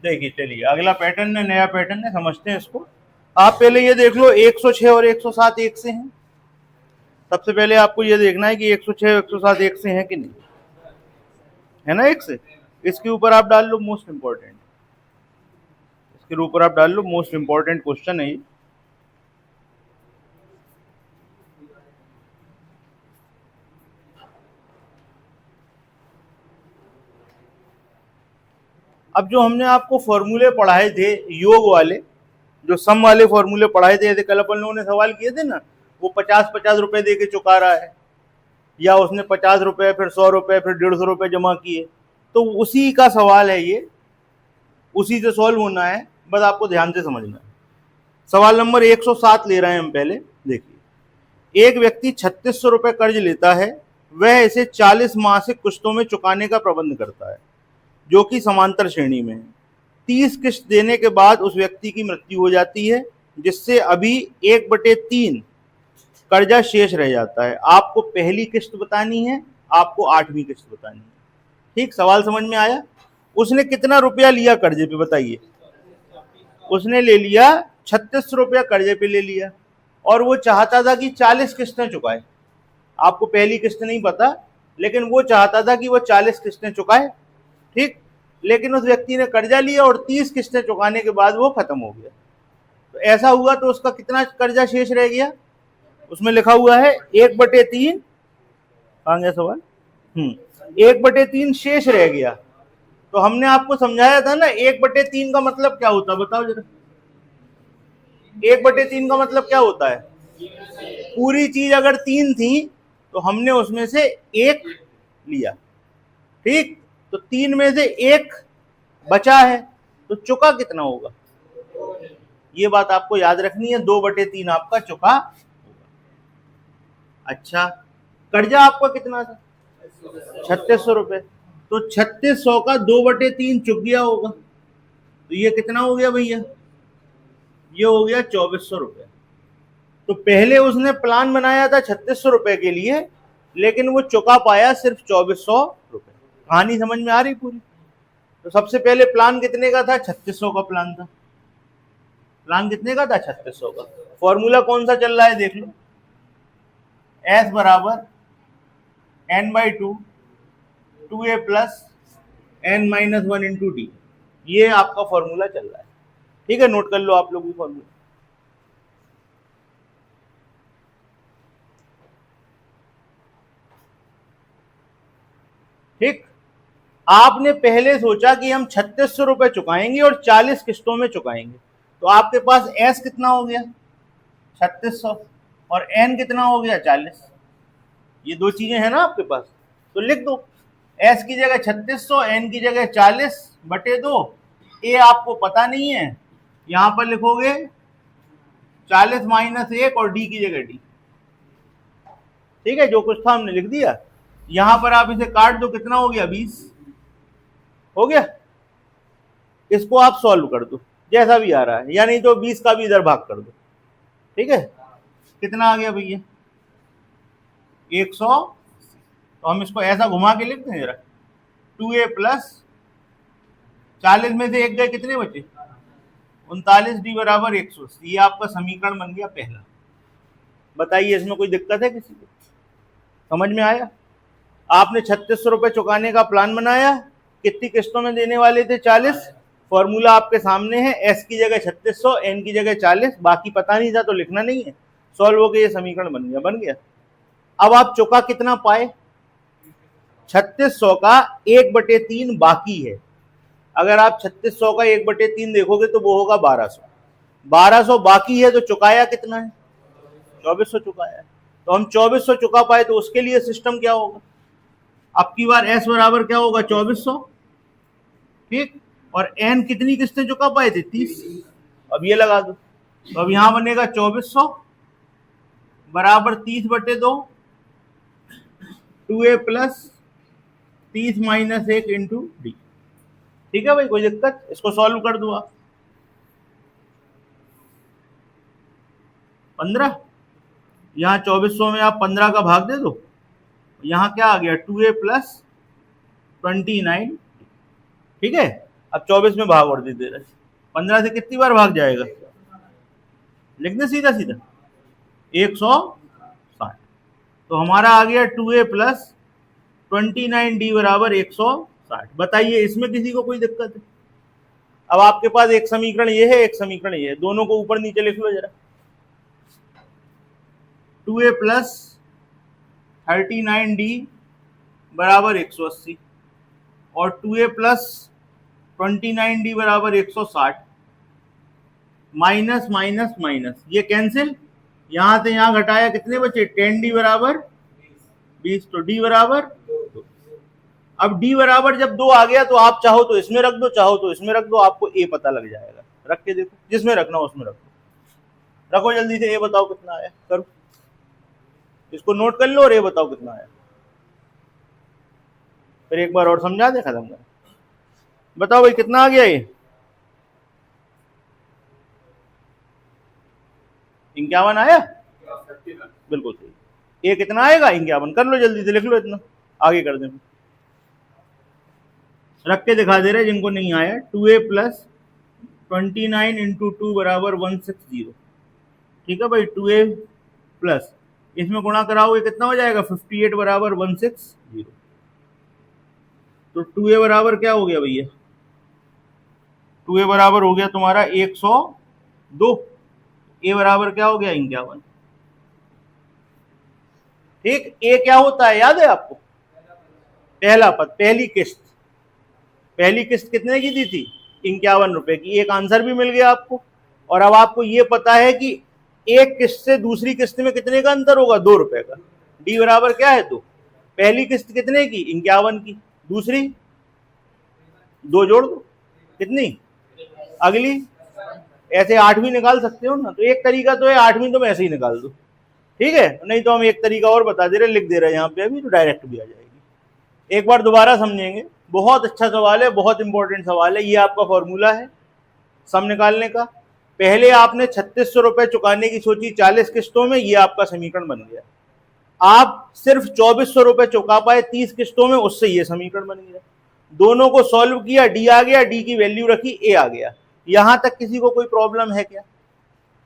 देखिए चलिए अगला पैटर्न है, नया पैटर्न है, समझते हैं इसको। आप पहले ये देख लो 106 और 107 एक से हैं। सबसे पहले आपको ये देखना है कि 106 और 107 एक से हैं कि नहीं, है ना एक से। इसके ऊपर आप डाल लो मोस्ट इंपॉर्टेंट, इसके ऊपर आप डाल लो मोस्ट इंपॉर्टेंट क्वेश्चन है ये। अब जो हमने आपको फॉर्मूले पढ़ाए थे योग वाले, जो सम वाले फॉर्मूले पढ़ाए थे, कल अपन लोगों ने सवाल किए थे ना, वो 50-50 रुपए दे के चुका रहा है, या उसने 50 रुपए फिर 100 रुपए फिर 150 रुपए जमा किए, तो उसी का सवाल है ये, उसी से सॉल्व होना है, बस आपको ध्यान से समझना है। सवाल नंबर 107 ले रहे हैं हम पहले। देखिए, एक व्यक्ति 3600 रुपए कर्ज लेता है, वह इसे 40 मासिक किस्तों में चुकाने का प्रबंध करता है, जो कि समांतर श्रेणी में है। 30 किस्त देने के बाद उस व्यक्ति की मृत्यु हो जाती है, जिससे अभी 1/3 कर्जा शेष रह जाता है। आपको पहली किस्त बतानी है, आपको 8वीं किस्त बतानी है। ठीक, सवाल समझ में आया। उसने कितना रुपया लिया कर्जे पे बताइए। उसने ले लिया 3600 रुपया कर्जे पे ले लिया, और वो चाहता था कि 40 किस्तें चुकाए। आपको पहली किस्त नहीं पता, लेकिन वो चाहता था कि वो 40 किस्तें चुकाए। ठीक, लेकिन उस व्यक्ति ने कर्जा लिया और 30 किस्तें चुकाने के बाद वो खत्म हो गया। तो ऐसा हुआ तो उसका कितना कर्जा शेष रह गया, उसमें लिखा हुआ है 1/3। कहाँ गया सवाल, 1/3 शेष रह गया। तो हमने आपको समझाया था ना 1/3 का मतलब क्या होता है, बताओ जरा। 1/3 का मतलब क्या होता है, पूरी चीज अगर 3 थी तो हमने उसमें से 1 लिया। ठीक, तो 3 में से 1 बचा है, तो चुका कितना होगा, ये बात आपको याद रखनी है। 2/3 आपका चुका। अच्छा, कर्जा आपका कितना था, 3600 रुपए, तो 3600 का 2/3 चुक गया होगा, तो ये कितना हो गया भैया, ये हो गया 2400 रुपए। तो पहले उसने प्लान बनाया था 3600 रुपए के लिए, लेकिन वो चुका पाया सिर्फ 2400 रुपए। कहानी समझ में आ रही पूरी। तो सबसे पहले प्लान कितने का था, 3600 का प्लान था। प्लान कितने का था, 3600 का। फॉर्मूला कौन सा चल रहा है देख लो, S बराबर n/2 2a plus n-1 into D, ये आपका फॉर्मूला चल रहा है। ठीक है, नोट कर लो आप लोग भी फॉर्मूला। ठीक, आपने पहले सोचा कि हम 3600 रुपए चुकाएंगे और 40 किस्तों में चुकाएंगे, तो आपके पास S कितना हो गया 3600 और N कितना हो गया 40। ये दो चीजें हैं ना आपके पास, तो लिख दो S की जगह 3600, N की जगह 40/2। A आपको पता नहीं है, यहां पर लिखोगे 40 - 1 और D की जगह D। ठीक है, जो कुछ था हमने लिख दिया। यहां पर आप इसे काट दो, कितना हो गया 20 हो गया। इसको आप सॉल्व कर दो जैसा भी आ रहा है, या नहीं तो 20 का भी इधर भाग कर दो। ठीक है, कितना आ गया भैया 100। तो हम इसको ऐसा घुमा के लिखते हैं जरा, 2a प्लस 40 में से 1 गए, कितने बचे 39D बराबर 180। ये आपका समीकरण बन गया पहला। बताइए इसमें कोई दिक्कत है किसी को, समझ में आया। आपने 3600 रुपए चुकाने का प्लान बनाया, कितनी किस्तों में देने वाले थे 40। फॉर्मूला आपके सामने है, S की जगह 3600, N की जगह 40, बाकी पता नहीं था तो लिखना नहीं है। सॉल्व हो गया, ये समीकरण बन गया। अब आप चुका कितना पाए, 3600 का 1/3 बाकी है। अगर आप 3600 का 1/3 देखोगे तो वो होगा 1200। 1200 बाकी है, तो चुकाया कितना है 2400 चुकाया है। तो हम 2400 चुका पाए, तो उसके लिए सिस्टम क्या होगा, अब की बार S बराबर क्या होगा 2400। ठीक, और N कितनी किस्तें चुका पाए थे 30। अब ये लगा दो, तो अब यहां बनेगा 2400 बराबर 30/2 2a प्लस 30 - 1 इंटू डी। ठीक है भाई, कोई दिक्कत, इसको सॉल्व कर दो आप। 15, यहाँ 2400 में आप 15 का भाग दे दो, यहाँ क्या आ गया 2a प्लस 29। ठीक है, अब 24 में भाग और दे दे रहा है, 15 से कितनी बार भाग जाएगा, लिख दे सीधा सीधा 160। तो हमारा आ गया 2a प्लस 29d बराबर 160। बताइए इसमें किसी को कोई दिक्कत है? अब आपके पास एक समीकरण ये है, एक समीकरण ये है, दोनों को ऊपर नीचे लिख लो जरा। 2a प्लस 39d बराबर 180 और 2a प्लस 29d बराबर 160, माइनस माइनस माइनस ये कैंसिल, यहां से यहां घटाया कितने बचे, 10d बराबर 20, तो d बराबर 2। अब d बराबर जब 2 आ गया तो आप चाहो तो इसमें रख दो, चाहो तो इसमें रख दो, आपको a पता लग जाएगा। रख के देखो, जिसमें रखना हो उसमें रखो। रखो जल्दी से, a बताओ कितना आया, करो इसको नोट कर लो और a बताओ कितना आया, फिर एक बार और समझा दे, खत्म कर। बताओ भाई कितना आ गया ये, 51 आया, बिल्कुल सही। ये कितना आएगा, 51। कर लो जल्दी से, लिख लो इतना, आगे कर दें, रख के दिखा दे रहे जिनको नहीं आया। 2a प्लस 29 इंटू 2 बराबर 160। ठीक है भाई, 2a प्लस इसमें गुणा कराओगे कितना हो जाएगा, 58 बराबर 160। तो 2a बराबर क्या हो गया भैया, 2a बराबर हो गया तुम्हारा 102, a बराबर क्या हो गया, 51। ठीक, ए क्या होता है याद है आपको, पहला पद, पहली किस्त। पहली किस्त कितने की दी थी, 51 रुपए की। एक आंसर भी मिल गया आपको। और अब आपको ये पता है कि एक किस्त से दूसरी किस्त में कितने का अंतर होगा, 2 रुपए का। डी बराबर क्या है, 2। पहली किस्त कितने की, 51 की, दूसरी 2 जोड़ दो, कितनी, अगली। ऐसे 8 भी निकाल सकते हो ना, तो एक तरीका तो है, 8वीं तुम ऐसे ही निकाल दो, ठीक है। नहीं तो हम एक तरीका और बता दे रहे, लिख दे रहे हैं यहाँ पे अभी, तो डायरेक्ट भी आ जाएगी। एक बार दोबारा समझेंगे, बहुत अच्छा सवाल है, बहुत इंपॉर्टेंट सवाल है। ये आपका फॉर्मूला है सम निकालने का। पहले आपने 3600 रुपए चुकाने की सोची 40 किस्तों में, ये आपका समीकरण बन गया। आप सिर्फ 2400 रुपए चुका पाए 30 किस्तों में, उससे ये समीकरण बन गया। दोनों को सॉल्व किया, डी आ गया, डी की वैल्यू रखी, ए आ गया। यहां तक किसी को कोई प्रॉब्लम है क्या,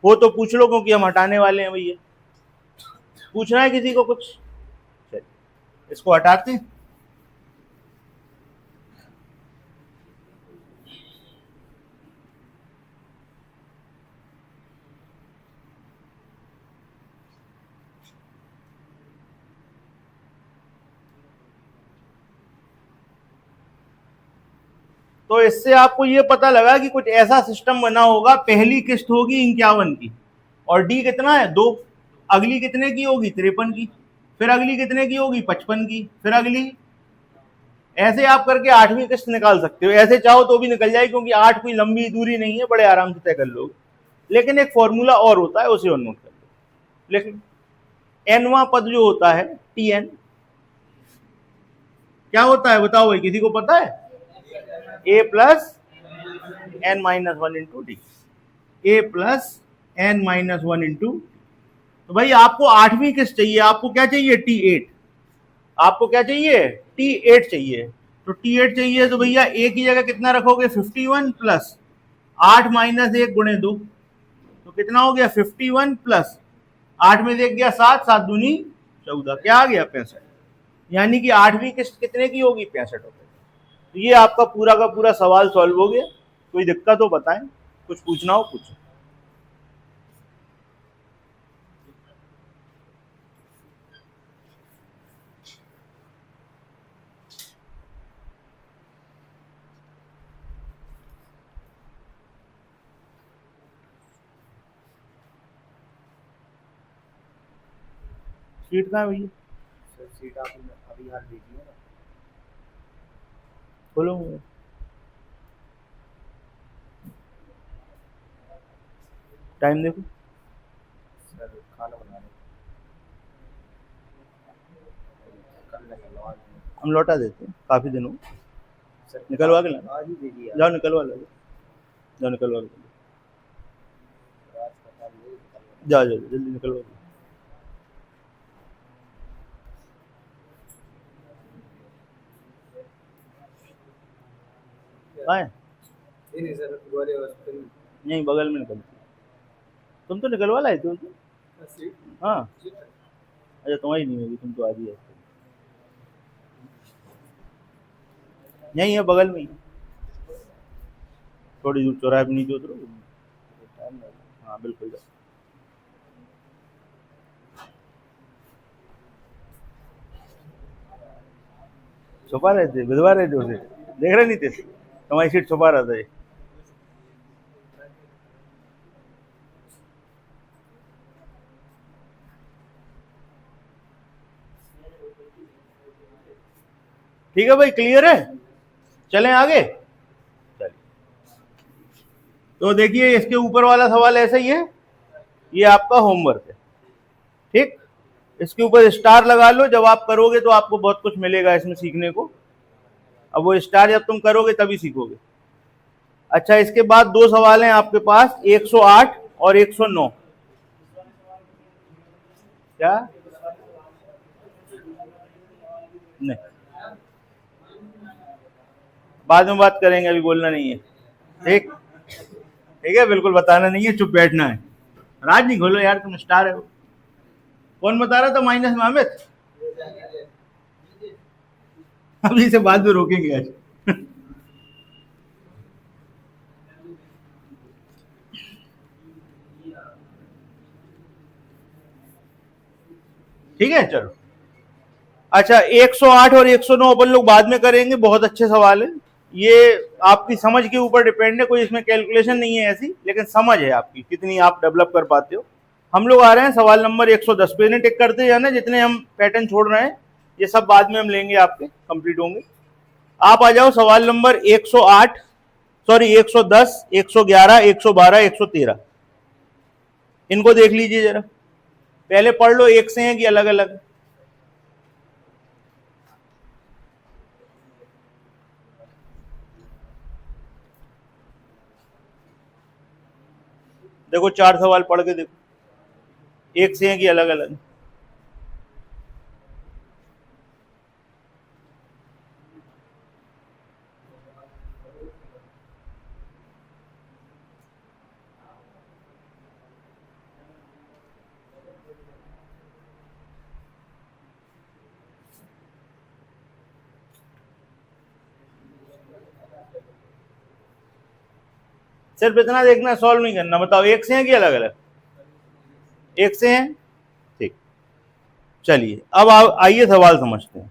हो तो पूछ लो, क्योंकि हम हटाने वाले हैं भैया। पूछना है किसी को कुछ, चलिए इसको हटाते हैं। तो इससे आपको ये पता लगा कि कुछ ऐसा सिस्टम बना होगा, पहली किस्त होगी 51 की और डी कितना है, 2। अगली कितने की होगी, 53 की। फिर अगली कितने की होगी, 55 की। फिर अगली, ऐसे आप करके 8वीं किस्त निकाल सकते हो। ऐसे चाहो तो भी निकल जाए, क्योंकि 8 कोई लंबी दूरी नहीं है, बड़े आराम से तय कर लोगे। लेकिन एक फॉर्मूला और होता है, उसे और नोट कर लो। लेकिन एनवा पद जो होता है, टी एन, क्या होता है बताओ भाई, किसी को पता है, A plus N minus 1 into D. A plus N minus 1 into. तो भाई आपको 8वीं किस्त चाहिए, आपको क्या चाहिए, T8। आपको क्या चाहिए, T8 चाहिए। तो T8 चाहिए तो भैया ए की जगह कितना रखोगे, 51 प्लस 8 माइनस 1 गुणे 2, तो कितना हो गया, 51 प्लस 8 में देख गया 7, 7 दूनी 14, क्या आ गया, 65। यानी कि 8वीं किस्त कितने की होगी, 65 रुपए। तो ये आपका पूरा का पूरा सवाल सॉल्व हो गया। कोई दिक्कत हो बताएं, कुछ पूछना हो पूछो। सीट कहाँ है भैया, सीट आपने अभी हाल देखी है ना, बोलो। टाइम देखो, सर खाना बना रहे कल निकलवा देंगे। हम लौटा देते हैं, काफी दिन हो। सर निकलवा के लाना, आज ही देखिए जाओ निकलवा लो, जाओ निकलवा लो, आज का काम नहीं निकलवा। जाओ जाओ जल्दी निकलवा लो। आए नहीं सर वाले हॉस्पिटल नहीं, बगल में निकलती है। तुम तो निकलवा लाए थे उसे। सीट हाँ, सीट अच्छा तुम्हारी नहीं होगी, तुम तो आ रही है। यहीं है, बगल में ही है। थोड़ी दूर चौराहे पे नीचे उतरो। हाँ बिल्कुल। छुपा रहे थे, भिजवा रहे थे उसे, देख रहे नहीं थे तुम्हारी सीट छुपा रहा था ये। ठीक है भाई, क्लियर है, चलें आगे। चलिए, तो देखिए इसके ऊपर वाला सवाल ऐसा ही है, ये आपका होमवर्क है, ठीक। इसके ऊपर स्टार लगा लो, जब आप करोगे तो आपको बहुत कुछ मिलेगा इसमें सीखने को। अब वो स्टार जब तुम करोगे तभी सीखोगे। अच्छा, इसके बाद दो सवाल हैं आपके पास, 108 और 109। क्या? नहीं, बाद में बात करेंगे, अभी बोलना नहीं है, ठीक। ठीक है, बिल्कुल बताना नहीं है, चुप बैठना है। राज नहीं खोलो यार, तुम स्टार है। कौन बता रहा था माइनस में? अमित। अभी से बाद में रोकेंगे आज। ठीक है, चलो। अच्छा, 108 और 109 अपन लोग बाद में करेंगे, बहुत अच्छे सवाल है ये। आपकी समझ के ऊपर डिपेंड है, कोई इसमें कैलकुलेशन नहीं है ऐसी, लेकिन समझ है आपकी कितनी आप डेवलप कर पाते हो। हम लोग आ रहे हैं सवाल नंबर 110 पे, इन्हें टिक करते जाना, जितने हम पैटर्न छोड़ रहे हैं ये सब बाद में हम लेंगे, आपके कंप्लीट होंगे। आप आ जाओ सवाल नंबर 108, सॉरी 110, 111, 112, 113। इनको देख लीजिए जरा, पहले पढ़ लो एक से हैं कि अलग अलग। देखो चार सवाल पढ़ के देखो, एक से हैं कि अलग अलग। सिर्फ इतना देखना, सॉल्व नहीं करना। बताओ एक से हैं कि अलग अलग? एक से हैं, ठीक। चलिए अब आइए सवाल समझते हैं।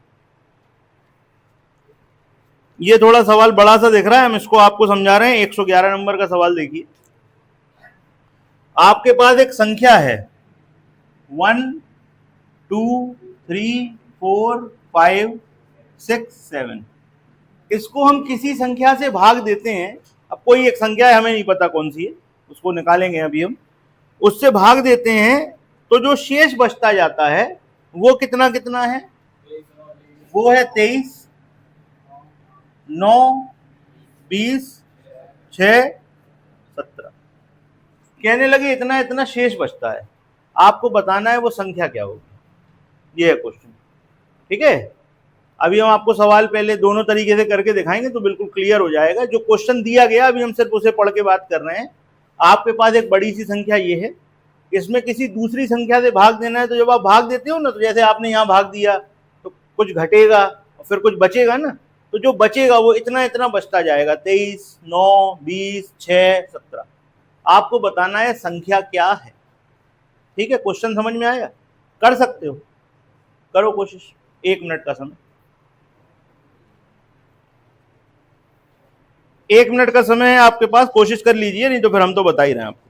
ये थोड़ा सवाल बड़ा सा दिख रहा है, हम इसको आपको समझा रहे हैं। 111 नंबर का सवाल देखिए। आपके पास एक संख्या है 1 2 3 4 5 6 7। इसको हम किसी संख्या से भाग देते हैं। अब कोई एक संख्या है, हमें नहीं पता कौन सी है, उसको निकालेंगे अभी हम। उससे भाग देते हैं तो जो शेष बचता जाता है वो कितना कितना है? वो है 23, 9, 20, 6, 17। कहने लगे इतना इतना शेष बचता है, आपको बताना है वो संख्या क्या होगी। ये है क्वेश्चन, ठीक है। अभी हम आपको सवाल पहले दोनों तरीके से करके दिखाएंगे तो बिल्कुल क्लियर हो जाएगा। जो क्वेश्चन दिया गया अभी हम सिर्फ उसे पढ़ के बात कर रहे हैं। आपके पास एक बड़ी सी संख्या ये है, इसमें किसी दूसरी संख्या से भाग देना है। तो जब आप भाग देते हो ना, तो जैसे आपने यहाँ भाग दिया तो कुछ घटेगा और फिर कुछ बचेगा ना, तो जो बचेगा वो इतना इतना बचता जाएगा, 23, 9, 20, 6, 17। आपको बताना है संख्या क्या है, ठीक है। क्वेश्चन समझ में आया? कर सकते हो, करो कोशिश। 1 मिनट का समय, 1 मिनट का समय है आपके पास, कोशिश कर लीजिए, नहीं तो फिर हम तो बता ही रहे हैं आपको।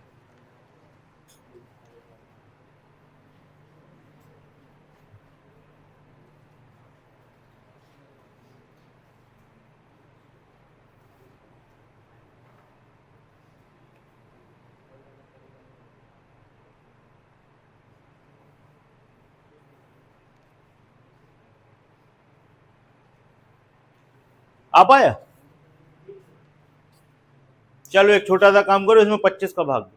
आ पाया? चलो एक छोटा सा काम करो, इसमें 25 का भाग दो,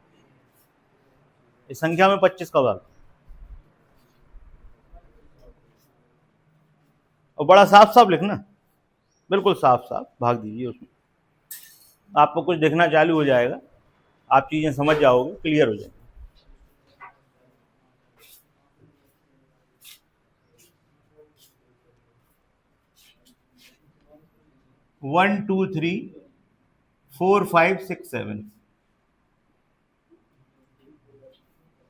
इस संख्या में 25 का भाग, और बड़ा साफ साफ लिखना, बिल्कुल साफ साफ भाग दीजिए उसमें। आपको कुछ दिखना चालू हो जाएगा, आप चीजें समझ जाओगे, क्लियर हो जाएगी। One two three four five six seven,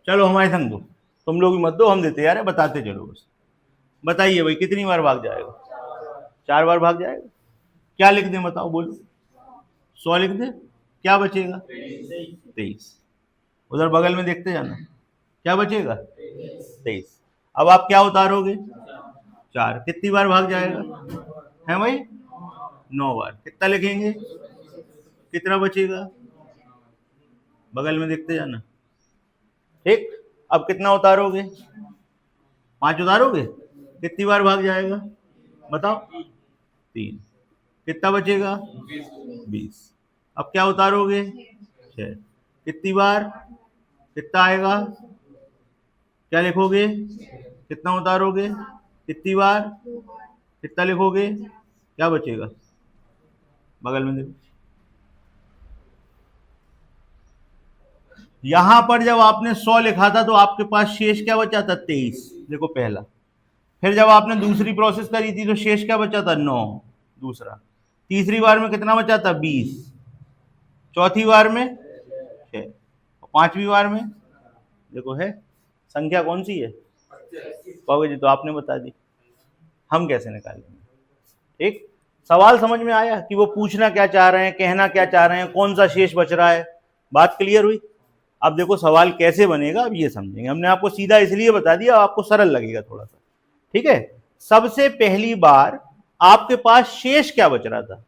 चलो हमारे संग दो, तुम लोग भी मत दो, हम देते यार, बताते चलो बस। बताइए भाई कितनी बार भाग जाएगा? 4 बार भाग जाएगा। क्या लिख दें बताओ, बोलो। 100 लिख दे, क्या बचेगा? 23। उधर बगल में देखते जाना, क्या बचेगा? 23। अब आप क्या उतारोगे? 4। कितनी बार भाग जाएगा? है भाई 9 बार। कितना लिखेंगे? कितना बचेगा? बगल में देखते जाना। ठीक, अब कितना उतारोगे? 5 उतारोगे? कितनी बार भाग जाएगा बताओ? 3। कितना बचेगा? 20। अब क्या उतारोगे? 6। कितनी बार? कितना आएगा? क्या लिखोगे? कितना उतारोगे? कितनी बार? कितना लिखोगे? क्या बचेगा? बगल में देखो। यहां पर जब आपने 100 लिखा था तो आपके पास शेष क्या बचा था? 23। देखो पहला। फिर जब आपने दूसरी प्रोसेस करी थी तो शेष क्या बचा था? 9। दूसरा। तीसरी बार में कितना बचा था? 20। चौथी बार में 6। पांचवी बार में देखो है संख्या कौन सी है? कहोगे जी तो आपने बता दी, हम कैसे निकालेंगे? ठीक, सवाल समझ में आया कि वो पूछना क्या चाह रहे हैं, कहना क्या चाह रहे हैं, कौन सा शेष बच रहा है? बात क्लियर हुई? अब देखो सवाल कैसे बनेगा, अब ये समझेंगे। हमने आपको सीधा इसलिए बता दिया, आपको सरल लगेगा थोड़ा सा। ठीक है, सबसे पहली बार आपके पास शेष क्या बच रहा था?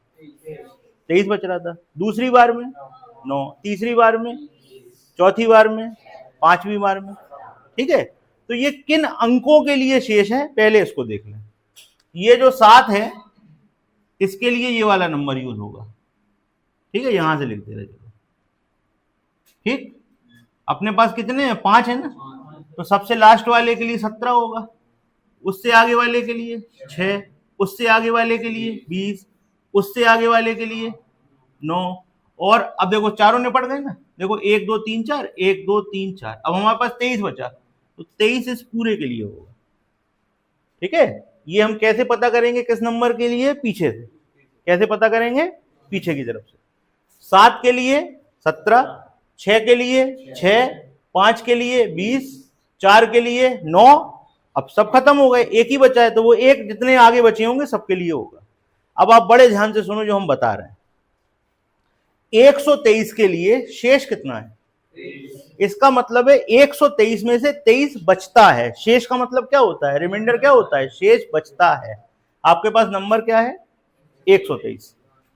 23 बच रहा था। दूसरी बार में 9, तीसरी बार में, चौथी बार में, पांचवी बार में। ठीक है, तो ये किन अंकों के लिए शेष है पहले इसको देख लें। ये जो 7 है इसके लिए ये वाला नंबर यूज होगा। ठीक है, यहां से लिख दे रहे चलो। ठीक, अपने पास कितने हैं? 5 है ना, तो सबसे लास्ट वाले के लिए 17 होगा, उससे आगे वाले के लिए 6, उससे आगे वाले के लिए 20, उससे आगे वाले के लिए 9, और अब देखो चारों निपट गए ना। देखो 1 2 3 4, 1 2 3 4, अब हमारे पास 23 बचा, तो 23 इस पूरे के लिए होगा। ठीक है, ये हम कैसे पता करेंगे किस नंबर के लिए? पीछे से। कैसे पता करेंगे? पीछे की तरफ से। 7 के लिए 17, 6 के लिए 6, 5 के लिए 20, 4 के लिए 9। अब सब खत्म हो गए, एक ही बचा है, तो वो एक जितने आगे बचे होंगे सबके लिए होगा। अब आप बड़े ध्यान से सुनो जो हम बता रहे हैं। 123 के लिए शेष कितना है? इसका मतलब है 123 में से 23 बचता है। शेष का मतलब क्या होता है? रिमाइंडर क्या होता है? शेष बचता है। आपके पास नंबर क्या है? 123।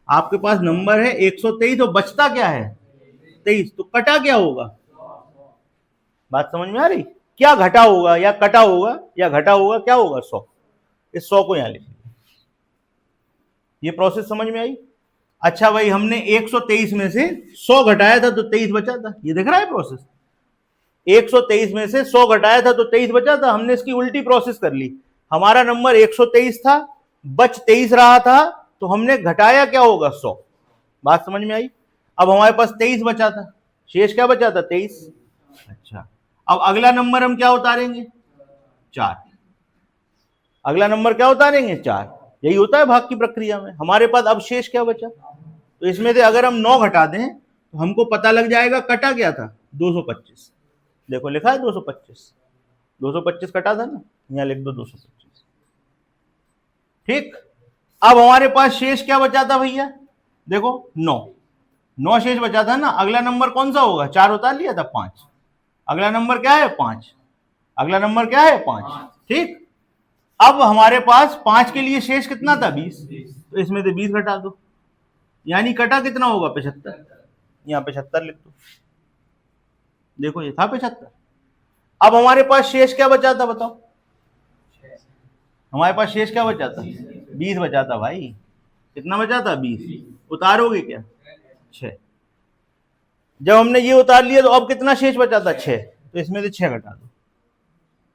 आपके पास नंबर है 123 और बचता क्या है? 23। तो कटा क्या होगा? बात समझ में आ रही? क्या घटा होगा या कटा होगा या घटा होगा? क्या होगा? 100। इस 100 को यहां लिखिए। ये प्रोसेस समझ में आई? अच्छा भाई, हमने 123 में से 100 घटाया था तो 23 बचा था। ये दिख रहा है प्रोसेस? 123 में से 100 घटाया था तो 23 बचा था। हमने इसकी उल्टी प्रोसेस कर ली। हमारा नंबर 123 था, बच 23 रहा था, तो हमने घटाया क्या होगा? 100। बात समझ में आई? अब हमारे पास 23 बचा था, शेष क्या बचा था? 23। अच्छा, अब अगला नंबर हम क्या उतारेंगे? 4। अगला नंबर क्या उतारेंगे? 4। यही होता है भाग की प्रक्रिया में। हमारे पास अब शेष क्या बचा? तो इसमें से अगर हम 9 घटा दें तो हमको पता लग जाएगा कटा क्या था? 225। देखो लिखा है 225। 225 कटा था ना, यहां लिख दो 225। ठीक, अब हमारे पास शेष क्या बचा था भैया? देखो 9 शेष बचा था ना। अगला नंबर कौन सा होगा? 4 उतार लिया था, 5। अगला नंबर क्या है? 5। अगला नंबर क्या है? 5। ठीक, अब हमारे पास 5 के लिए शेष कितना था? 20। तो इसमें से 20 घटा दो, यानी कटा कितना होगा? 75। यहां 75 लिख दो। देखो ये था 75। अब हमारे पास शेष क्या बचा था बताओ? हमारे पास शेष क्या बचा था? 20 बचा था भाई। कितना बचा था? 20। उतारोगे क्या? 6। जब हमने ये उतार लिया तो अब कितना शेष बचा था? 6। तो इसमें से 6 घटा दो,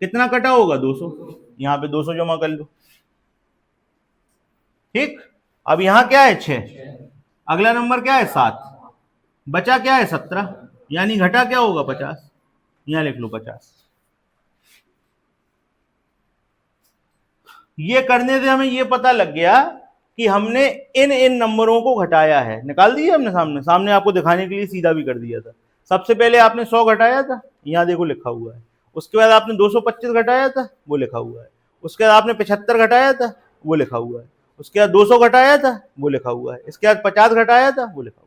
कितना कटा होगा? 200। यहां पे 200 जमा कर लो। ठीक, अब यहां क्या है? 6। अगला नंबर क्या है? 7। बचा क्या है 17, यानी घटा क्या होगा 50, यहां लिख लो 50। ये करने से हमें ये पता लग गया कि हमने इन नंबरों को घटाया है, निकाल दिया हमने, सामने आपको दिखाने के लिए सीधा भी कर दिया था। सबसे पहले आपने 100 घटाया था, यहां देखो लिखा हुआ है। उसके बाद आपने 225 घटाया था, वो लिखा हुआ है। उसके बाद आपने 75 घटाया था, वो लिखा हुआ है। उसके बाद 200 घटाया था, वो लिखा हुआ है। इसके बाद 50 घटाया था, वो लिखा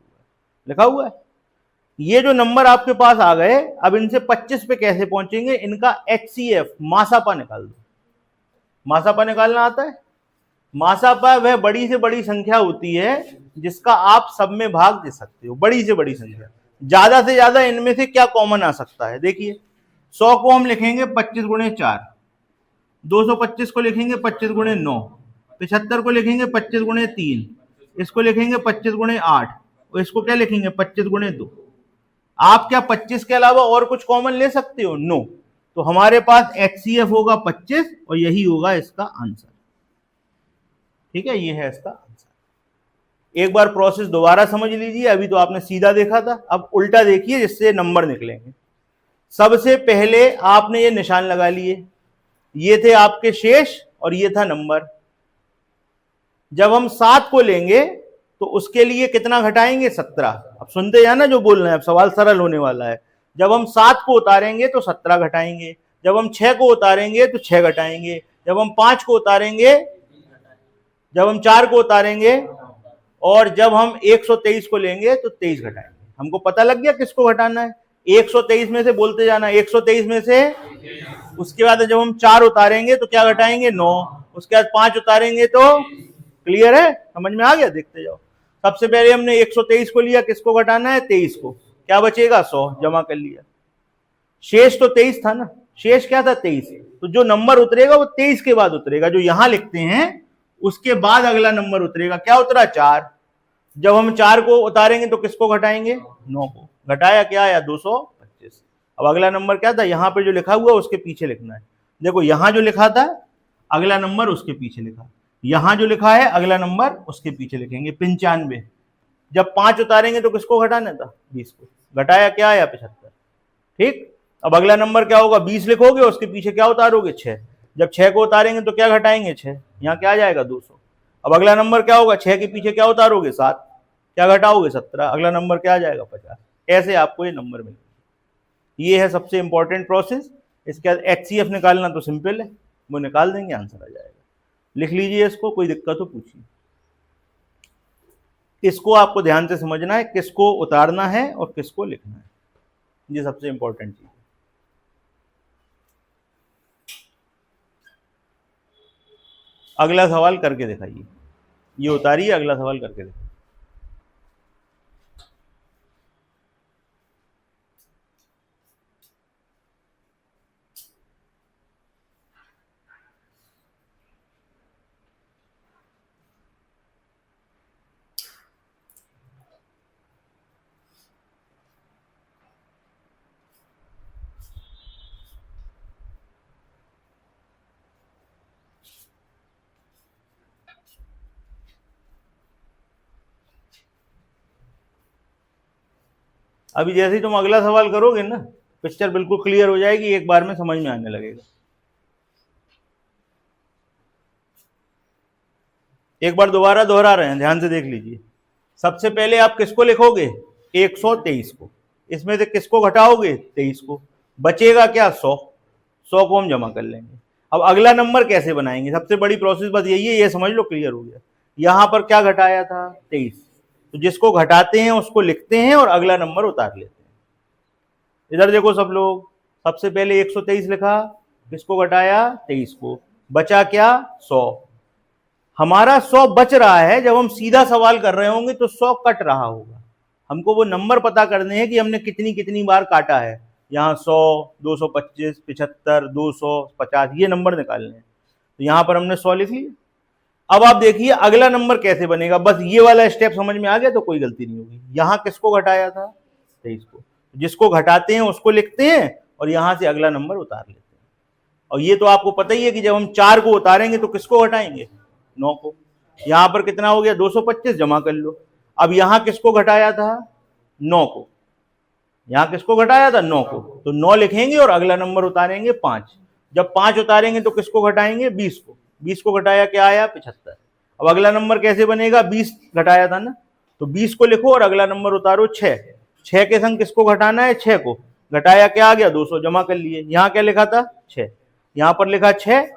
हुआ है। ये जो नंबर आपके पास आ गए, अब इनसे 25 पे कैसे पहुंचेंगे, इनका HCF मासापा निकाल दो। मासापा निकालना आता है? मासापा वह बड़ी से बड़ी संख्या होती है जिसका आप सब में भाग दे सकते हो, बड़ी से बड़ी संख्या। ज्यादा से ज्यादा इनमें से क्या कॉमन आ सकता है, देखिए 100 को हम लिखेंगे 25 गुणे 4, 225 को लिखेंगे 25 गुणे 9, 75 को लिखेंगे 25 गुणे 3, इसको लिखेंगे 25 गुणे 8, और इसको क्या लिखेंगे 25 गुणे 2। आप क्या 25 के अलावा और कुछ कॉमन ले सकते हो? नो। तो हमारे पास HCF होगा 25 और यही होगा इसका आंसर। ठीक है, ये है इसका आंसर। एक बार प्रोसेस दोबारा समझ लीजिए। अभी तो आपने सीधा देखा था, अब उल्टा देखिए जिससे नंबर निकलेंगे। सबसे पहले आपने ये निशान लगा लिए, ये थे आपके शेष और ये था नंबर। जब हम 7 को लेंगे तो उसके लिए कितना घटाएंगे? 17। अब सुनते जाना जो बोल रहे हैं, अब सवाल सरल होने वाला है। जब हम 7 को उतारेंगे तो 17 घटाएंगे, जब हम 6 को उतारेंगे तो 6 घटाएंगे, जब हम 5 को उतारेंगे, जब हम 4 को उतारेंगे, और जब हम 123 को लेंगे तो 23 घटाएंगे। हमको पता लग गया किसको घटाना है। 123 में से बोलते जाना, 123 में से। उसके बाद जब हम 4 उतारेंगे तो क्या घटाएंगे? 9। उसके बाद 5 उतारेंगे तो, क्लियर है, समझ में आ गया? देखते जाओ। सबसे पहले हमने 123 को लिया, किसको घटाना है? 23 को। क्या बचेगा? 100, जमा कर लिया। शेष तो 23 था ना, शेष क्या था? 23। तो जो नंबर उतरेगा वो 23 के बाद उतरेगा, जो यहां लिखते हैं उसके बाद अगला नंबर उतरेगा। क्या उतरा? 4। जब हम 4 को उतारेंगे तो किसको घटाएंगे? 9 को। घटाया क्या आया? 225। अब अगला नंबर क्या था? यहां पे जो लिखा हुआ उसके पीछे लिखना है। देखो यहां जो लिखा था अगला नंबर उसके पीछे लिखा, यहां जो लिखा है अगला नंबर उसके पीछे लिखेंगे। 95। जब 5 उतारेंगे तो किसको घटाना था? 20 को। घटाया क्या आया? 75। ठीक। अब अगला नंबर क्या होगा? 20 लिखोगे, उसके पीछे क्या उतारोगे? 6। जब 6 को उतारेंगे तो क्या घटाएंगे? 6। यहाँ क्या आ जाएगा? 200। अब अगला नंबर क्या होगा? 6 के पीछे क्या उतारोगे? 7। क्या घटाओगे? 17। अगला नंबर क्या आ जाएगा? 50। ऐसे आपको ये नंबर मिलेगा। ये है सबसे इंपॉर्टेंट प्रोसेस। इसके बाद HCF निकालना तो सिंपल है, वो निकाल देंगे, आंसर आ जाएगा। लिख लीजिए इसको, कोई दिक्कत हो पूछिए। इसको आपको ध्यान से समझना है, किसको उतारना है और किसको लिखना है, ये सबसे इंपॉर्टेंट चीज है। अगला सवाल करके दिखाइए, ये उतारिए, अगला सवाल करके दिखाइए। अभी जैसे ही तुम अगला सवाल करोगे ना, पिक्चर बिल्कुल क्लियर हो जाएगी, एक बार में समझ में आने लगेगा। एक बार दोबारा दोहरा रहे हैं, ध्यान से देख लीजिए। सबसे पहले आप किसको लिखोगे? 123 को। इसमें से किसको घटाओगे? 23 को। बचेगा क्या? 100। 100 को हम जमा कर लेंगे। अब अगला नंबर कैसे बनाएंगे? सबसे बड़ी प्रोसेस बस यही है, ये समझ लो, क्लियर हो गया। यहां पर क्या घटाया था? 23। तो जिसको घटाते हैं उसको लिखते हैं और अगला नंबर उतार लेते हैं। इधर देखो सब लोग, सबसे पहले 123 लिखा, किसको घटाया? 23 को। बचा क्या? 100। हमारा 100 बच रहा है, जब हम सीधा सवाल कर रहे होंगे तो 100 कट रहा होगा। हमको वो नंबर पता करने हैं कि हमने कितनी कितनी बार काटा है। यहाँ 100, 225, 75, 200, 50, ये नंबर निकालने हैं। तो यहाँ पर हमने 100 लिख लिया। अब आप देखिए अगला नंबर कैसे बनेगा। बस ये वाला स्टेप समझ में आ गया तो कोई गलती नहीं होगी। यहाँ किसको घटाया था? 23 को। जिसको घटाते हैं उसको लिखते हैं और यहां से अगला नंबर उतार लेते हैं। और ये तो आपको पता ही है कि जब हम 4 को उतारेंगे तो किसको घटाएंगे? 9 को। यहां पर कितना हो गया? 225, जमा कर लो। अब यहां किसको घटाया था? 9 को, यहाँ किसको घटाया था 9 को, तो 9 लिखेंगे और अगला नंबर उतारेंगे 5। जब 5 उतारेंगे तो किसको घटाएंगे 20 को, 20 को घटाया क्या आया 75। अब अगला नंबर कैसे बनेगा, 20 घटाया था ना, तो 20 को लिखो और अगला नंबर उतारो 6। 6 के संग किसको घटाना है 6 को, घटाया क्या आ गया 200, जमा कर लिए। यहाँ क्या लिखा था 6, यहाँ पर लिखा 6,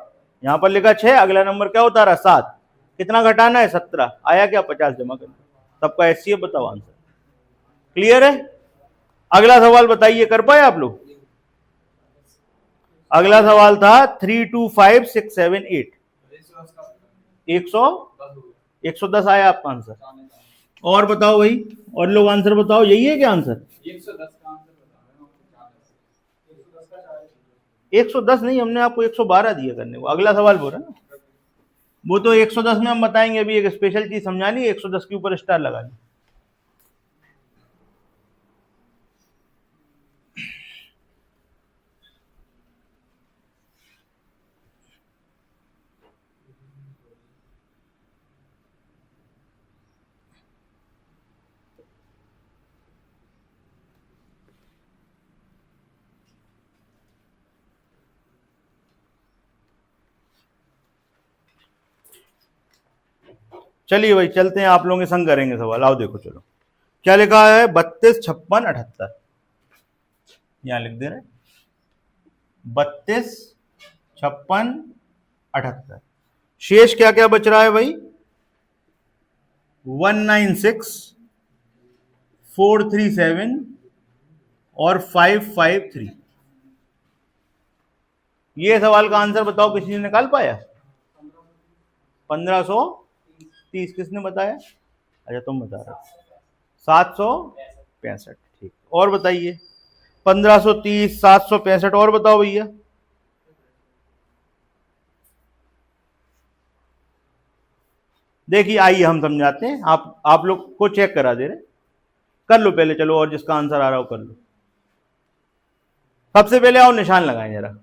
यहाँ पर लिखा 6, अगला नंबर क्या उतारा 7, कितना घटाना है 17, आया क्या 50, जमा कर लिया। सबका एचसीएफ बताओ आंसर। क्लियर है। अगला सवाल बताइए, कर पाए आप लोग। अगला सवाल था 325678, 110 आया आपका आंसर। और बताओ भाई, और लोग आंसर बताओ, यही है क्या आंसर। 110 नहीं, हमने आपको 112 दिया करने को। अगला सवाल बोल रहा ना, वो तो 110 में हम बताएंगे। अभी एक स्पेशल चीज समझानी है, 110 के ऊपर स्टार लगानी। चलिए भाई चलते हैं, आप लोगों के संग करेंगे सवाल। आओ देखो, चलो क्या लिखा है, 32 56 78, यहां लिख दे रहे 32 56 78। शेष क्या क्या बच रहा है भाई, 196 437 और 553। ये सवाल का आंसर बताओ, किसी ने निकाल पाया। 1530, किसने बताया, अच्छा तुम बता रहे हो। 765, ठीक। और बताइए 1530 765, और बताओ भैया। देखिए आइए हम समझाते हैं, आप लोग को चेक करा दे रहे, कर लो पहले, चलो, और जिसका आंसर आ रहा हो कर लो। सबसे पहले आओ निशान लगाएं जरा।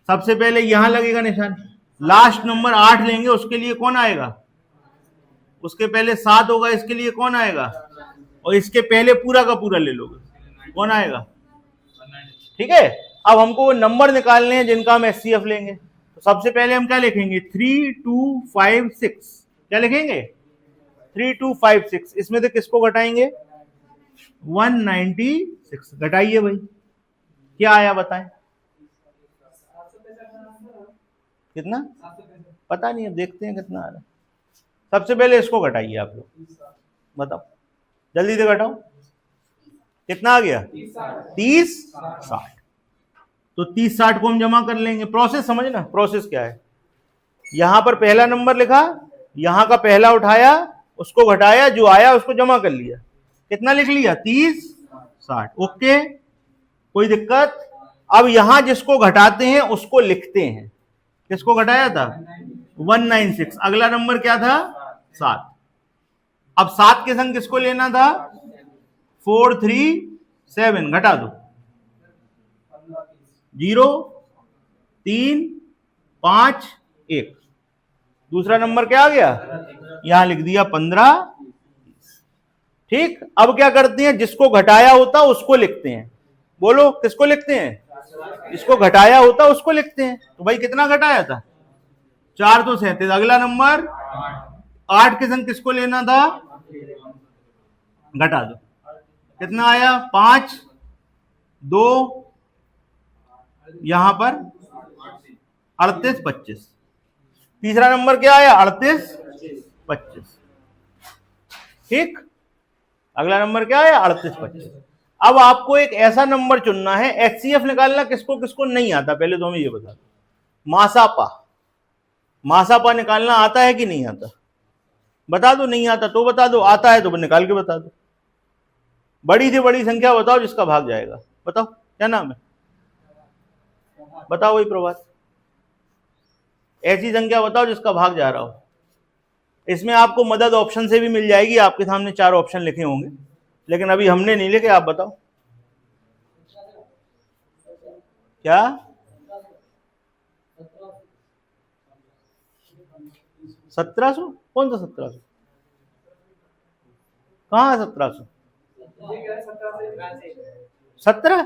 सबसे पहले यहां लगेगा निशान, लास्ट नंबर 8 लेंगे, उसके लिए कौन आएगा, उसके पहले 7 होगा, इसके लिए कौन आएगा, और इसके पहले पूरा का पूरा ले लोगे, कौन आएगा, ठीक है। अब हमको वो नंबर निकालने हैं जिनका हम एचसीएफ लेंगे। तो सबसे पहले हम क्या लिखेंगे, 3256, क्या लिखेंगे 3256। इसमें से किसको घटाएंगे 196, घटाइए भाई, क्या आया बताएं, कितना पता नहीं है, देखते हैं कितना आ रहा है। सबसे पहले इसको घटाइए आप लोग, बताओ जल्दी से घटाओ, कितना आ गया 30 60। तो 30 60 को हम जमा कर लेंगे। प्रोसेस समझना, प्रोसेस क्या है, यहां पर पहला नंबर लिखा, यहां का पहला उठाया, उसको घटाया, जो आया उसको जमा कर लिया, कितना लिख लिया 30 60, ओके कोई दिक्कत। अब यहां जिसको घटाते हैं उसको लिखते हैं, किसको घटाया था 196, अगला नंबर क्या था 7। अब 7 के संग किसको लेना था 437, घटा दो 0 3 5 1, दूसरा नंबर क्या आ गया, यहां लिख दिया 15। ठीक, अब क्या करते हैं, जिसको घटाया होता उसको लिखते हैं, बोलो किसको लिखते हैं, जिसको घटाया होता उसको लिखते हैं। तो भाई कितना घटाया था 437, अगला नंबर 8 के संग किसको लेना था, घटा दो, कितना आया 5 2, यहां पर 38 25, तीसरा नंबर क्या आया 38 25, ठीक, अगला नंबर क्या आया 38 25। अब आपको एक ऐसा नंबर चुनना है, एचसीएफ निकालना किसको किसको नहीं आता, पहले तो हमें ये बता दो। मासापा, मासापा निकालना आता है कि नहीं आता, बता दो, नहीं आता तो बता दो, आता है तो निकाल के बता दो। बड़ी से बड़ी संख्या बताओ जिसका भाग जाएगा, बताओ क्या नाम है, बताओ वही प्रभात, ऐसी संख्या बताओ जिसका भाग जा रहा हो। इसमें आपको मदद ऑप्शन से भी मिल जाएगी, आपके सामने 4 ऑप्शन लिखे होंगे, लेकिन अभी हमने नहीं लिखे, आप बताओ क्या, 1700, कौन सा 1700, कहाँ है 1700, 17,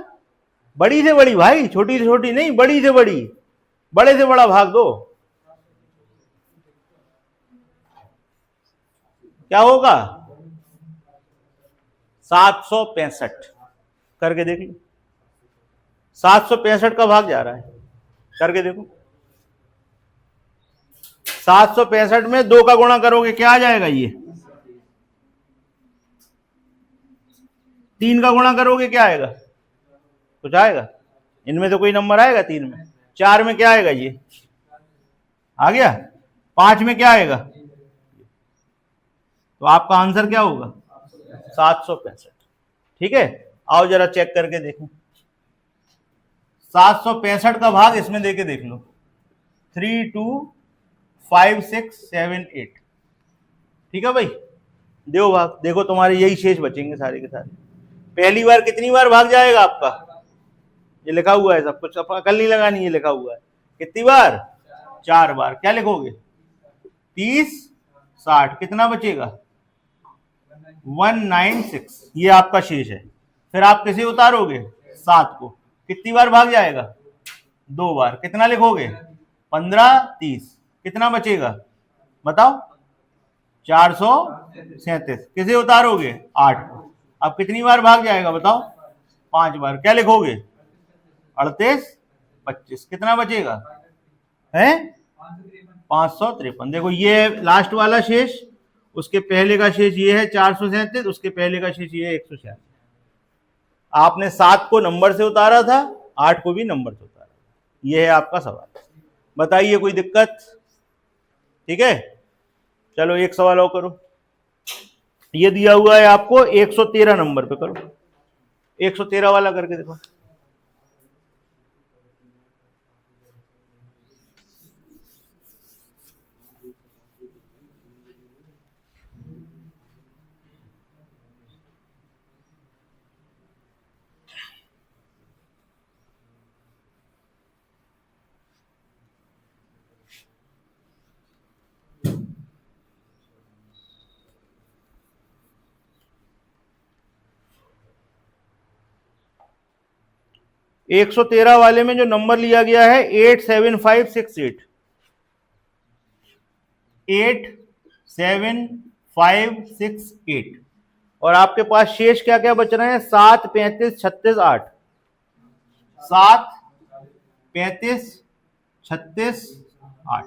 बड़ी से बड़ी भाई, छोटी से छोटी नहीं, बड़ी से बड़ी, बड़े से बड़ा भाग दो, क्या होगा? 765 करके देख लो, 765 का भाग जा रहा है, करके देखो। 765 में 2 का गुणा करोगे क्या आ जाएगा? ये 3 का गुणा करोगे क्या आएगा? कुछ आएगा? इनमें तो कोई नंबर आएगा 3 में? 4 में क्या आएगा? ये आ गया। 5 में क्या आएगा? तो आपका आंसर क्या होगा? 765। ठीक है, आओ जरा चेक करके देखो। 765 का भाग इसमें देके देख लो, 3 2 5 6 7 8। ठीक है भाई, दो भाग, देखो तुम्हारे यही शेष बचेंगे सारे के सारे। पहली बार कितनी बार भाग जाएगा आपका? ये लिखा हुआ है सब कुछ, अकल नहीं लगानी, ये लिखा हुआ है। कितनी बार? 4 बार। क्या लिखोगे? 30 60, कितना बचेगा? 196, ये आपका शेष है। फिर आप किसे उतारोगे? 7 को। कितनी बार भाग जाएगा? 2 बार। कितना लिखोगे? 15 30, कितना बचेगा बताओ? 437। किसे उतारोगे? 8 को। अब कितनी बार भाग जाएगा बताओ? 5 बार। क्या लिखोगे? 38 25, कितना बचेगा? है 553। देखो ये लास्ट वाला शेष, उसके पहले का शेष ये है 437, उसके पहले का शेष ये है 146। आपने 7 को नंबर से उतारा था, 8 को भी नंबर से उतारा। ये है आपका सवाल। बताइए कोई दिक्कत? ठीक है, चलो एक सवाल और करो। ये दिया हुआ है आपको 113 नंबर पे, करो 113 वाला करके देखो। एक 113 वाले में जो नंबर लिया गया है 87568, 87568, और आपके पास शेष क्या क्या बच रहे हैं? 7 35 36 8, 7 35 36 8।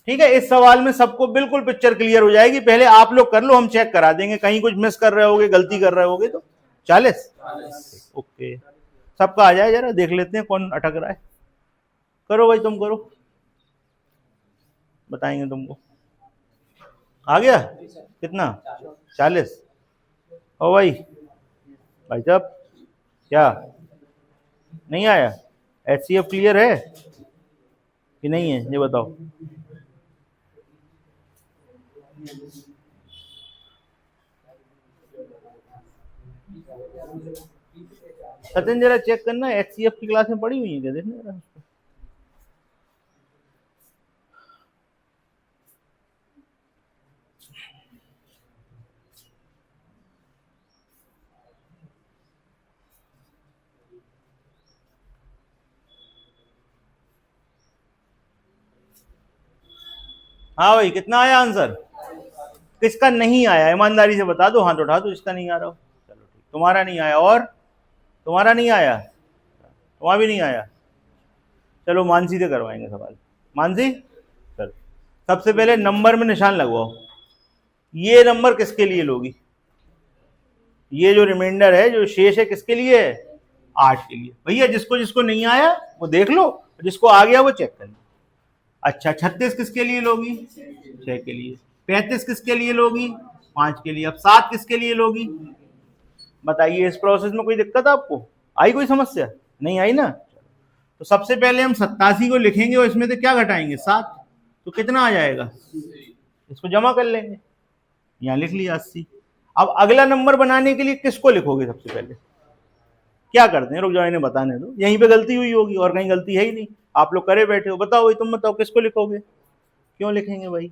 ठीक है, इस सवाल में सबको बिल्कुल पिक्चर क्लियर हो जाएगी। पहले आप लोग कर लो, हम चेक करा देंगे, कहीं कुछ मिस कर रहे होगे, गलती कर रहे होगे तो। 40 ओके, सबका आ जाए, जरा देख लेते हैं कौन अटक रहा है। करो भाई, तुम करो, बताएंगे तुमको। आ गया? कितना? 40। ओ भाई, भाई साहब क्या नहीं आया? HCF क्लियर है कि नहीं है ये बताओ। सचिन जरा चेक करना, HCF की क्लास में पढ़ी हुई है क्या? देखना जरा। हाँ भाई, कितना आया आंसर? किसका नहीं आया ईमानदारी से बता दो, हाथ उठा दो इसका नहीं आ रहा हो। चलो ठीक, तुम्हारा नहीं आया, और तुम्हारा नहीं आया, तुम्हारा भी नहीं आया। चलो मानसी से करवाएंगे सवाल। मानसी चलो, सबसे पहले नंबर में निशान लगवाओ। ये नंबर किसके लिए लोगी? ये जो रिमाइंडर है, जो शेष है, किसके लिए है? 8 के लिए। भैया जिसको जिसको नहीं आया वो देख लो, जिसको आ गया वो चेक कर लो। अच्छा, 36 किसके लिए लोगी? 6 के लिए। 35 किसके लिए लोगी? 5 के लिए। अब 7 किसके लिए लोगी? बताइए, इस प्रोसेस में कोई दिक्कत आपको आई? कोई समस्या नहीं आई ना? तो सबसे पहले हम 87 को लिखेंगे और इसमें से क्या घटाएंगे? 7, तो कितना आ जाएगा? इसको जमा कर लेंगे, यहां लिख लिया 80। अब अगला नंबर बनाने के लिए किसको लिखोगे? सबसे पहले क्या करते हैं, रुक जाओ इन्हें बताने दो, यहीं पे गलती हुई होगी और कहीं गलती है ही नहीं। आप लोग करे बैठे हो, बताओ भाई, तुम बताओ किसको लिखोगे? क्यों लिखेंगे भाई?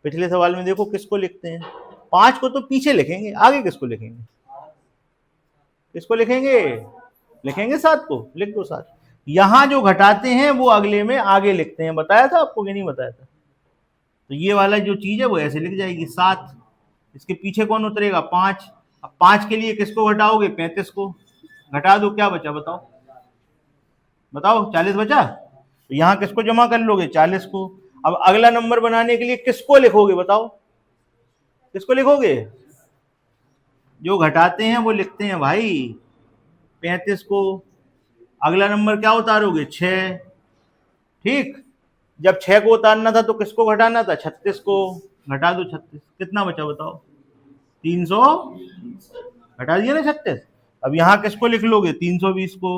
पिछले सवाल में देखो किसको लिखते हैं, 5 को तो पीछे लिखेंगे, आगे किसको लिखेंगे? इसको लिखेंगे, लिखेंगे 7 को, लिख दो 7। यहां जो घटाते हैं वो अगले में आगे लिखते हैं, बताया था आपको कि नहीं बताया था? तो ये वाला जो चीज है वो ऐसे लिख जाएगी 7, इसके पीछे कौन उतरेगा 5। अब 5 के लिए किसको घटाओगे 35 को, घटा दो, क्या बचा बताओ, बताओ 40 बचा। तो यहाँ किसको जमा कर लोगे 40 को। अब अगला नंबर बनाने के लिए किसको लिखोगे बताओ, किसको लिखोगे, जो घटाते हैं वो लिखते हैं भाई 35 को। अगला नंबर क्या उतारोगे 6, ठीक। जब 6 को उतारना था तो किसको घटाना था 36 को, घटा दो 36, कितना बचा बताओ 300, घटा दिया ना 36। अब यहाँ किसको लिख लोगे 320 को।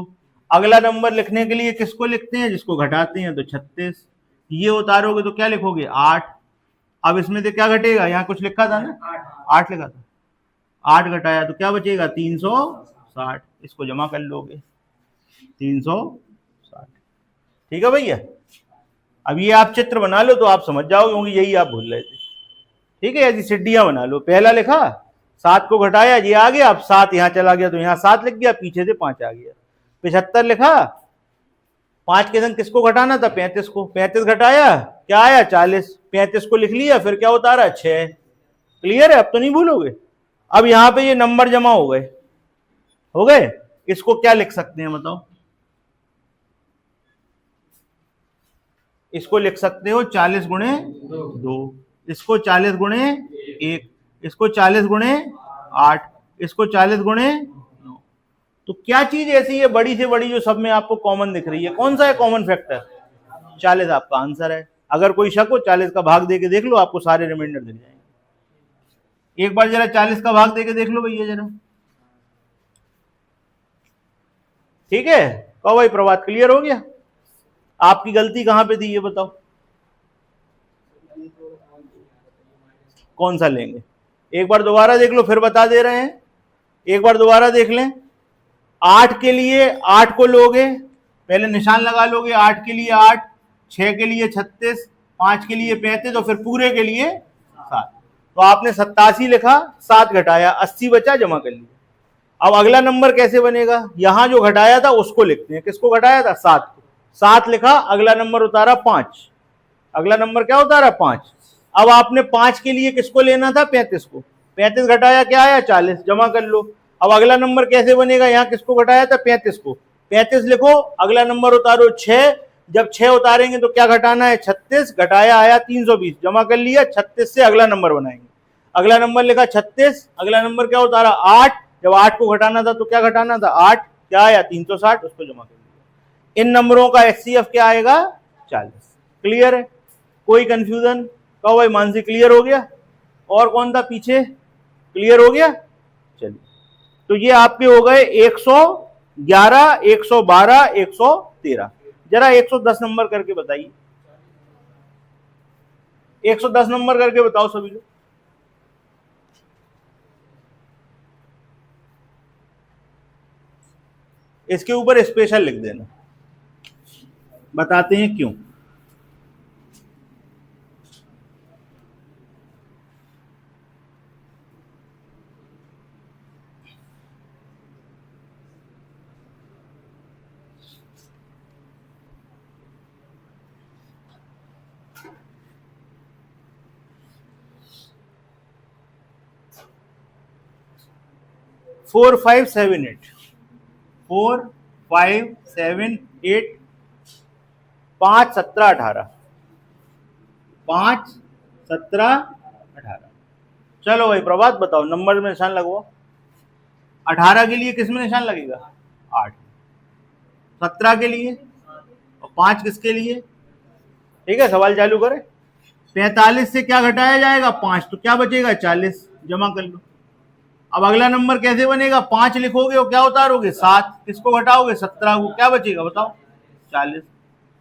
अगला नंबर लिखने के लिए किसको लिखते हैं, जिसको घटाते हैं, तो 36। ये उतारोगे तो क्या लिखोगे 8। अब इसमें से क्या घटेगा, यहाँ कुछ लिखा था ना 8 लिखा था, 8 घटाया तो क्या बचेगा 360, इसको जमा कर लोगे 360। ठीक है भैया। अब ये आप चित्र बना लो तो आप समझ जाओगे, क्योंकि यही आप भूल रहे थे। ठीक है, ऐसी सिड्डियां बना लो। पहला लिखा 7 को घटाया, ये आ गया, अब 7 यहाँ चला गया तो यहाँ 7 लिख गया, पीछे से 5 आ गया। 75 लिखा, 5 के संग किसको घटाना था 35 को, 35 घटाया क्या आया 40, 35 को लिख लिया, फिर क्या उतारा 6। क्लियर है, अब तो नहीं भूलोगे। अब यहाँ पे ये नंबर जमा हो गए, हो गए। इसको क्या लिख सकते हैं बताओ, इसको लिख सकते हो 40 गुणे 2, इसको 40 गुणे 1, इसको 40 गुणे 8, इसको 40 गुणे 9। तो क्या चीज ऐसी है बड़ी से बड़ी जो सब में आपको कॉमन दिख रही है, कौन सा है कॉमन फैक्टर, 40 आपका आंसर है। अगर कोई शक हो 40 का भाग देके देख लो, आपको सारे रिमाइंडर दिख जाएंगे। एक बार जरा 40 का भाग देके देख लो भैया जरा। ठीक है, कहो भाई प्रभात, क्लियर हो गया। आपकी गलती कहां पे थी ये बताओ, कौन सा लेंगे, एक बार दोबारा देख लो, फिर बता दे रहे हैं, एक बार दोबारा देख लें। 8 के लिए 8 को लोगे, पहले निशान लगा लोगे, 8 के लिए 8, 6 के लिए 36, 5 के लिए 35 और फिर पूरे के लिए 7। तो आपने 87 लिखा, 7 घटाया 80 बचा, जमा कर लिया। अब अगला नंबर कैसे बनेगा, यहां जो घटाया था उसको लिखते हैं, किसको घटाया था 7 को, 7 लिखा, अगला नंबर उतारा 5, अगला नंबर क्या उतारा 5। अब आपने 5 के लिए किसको लेना था 35 को, 35 घटाया क्या आया 40, जमा कर लो। अब अगला नंबर कैसे बनेगा, यहाँ किसको घटाया था 35 को, 35 लिखो, अगला नंबर उतारो 6, जब 6 उतारेंगे तो क्या घटाना है 36, घटाया आया 320, जमा कर लिया। 36 से अगला नंबर बनाएंगे, अगला नंबर लिखा 36, अगला नंबर क्या उतारा 8, जब 8 को घटाना था तो क्या घटाना था 8, क्या आया 360, उसको जमा कर लिया। इन नंबरों का एचसीएफ क्या आएगा 40। क्लियर है, कोई कंफ्यूजन, कहो भाई मानसी क्लियर हो गया, और कौन था पीछे, क्लियर हो गया। चलिए, तो ये आपके हो गए 111, 112, 113। जरा 110 नंबर करके बताइए, 110 नंबर करके बताओ सभी लोग। इसके ऊपर स्पेशल लिख देना, बताते हैं क्यों। Four five seven eight, 4 5 7 8, 5 17 18, 5 17 18। चलो भाई प्रभात बताओ, नंबर में निशान लगवाओ। 18 के लिए किस में निशान लगेगा 8, 17 के लिए और 5 किसके लिए। ठीक है, सवाल चालू करें। 45 से क्या घटाया जाएगा 5, तो क्या बचेगा 40, जमा कर लो। अब अगला नंबर कैसे बनेगा, 5 लिखोगे और क्या उतारोगे 7, किसको घटाओगे 17 को, क्या बचेगा बताओ 40,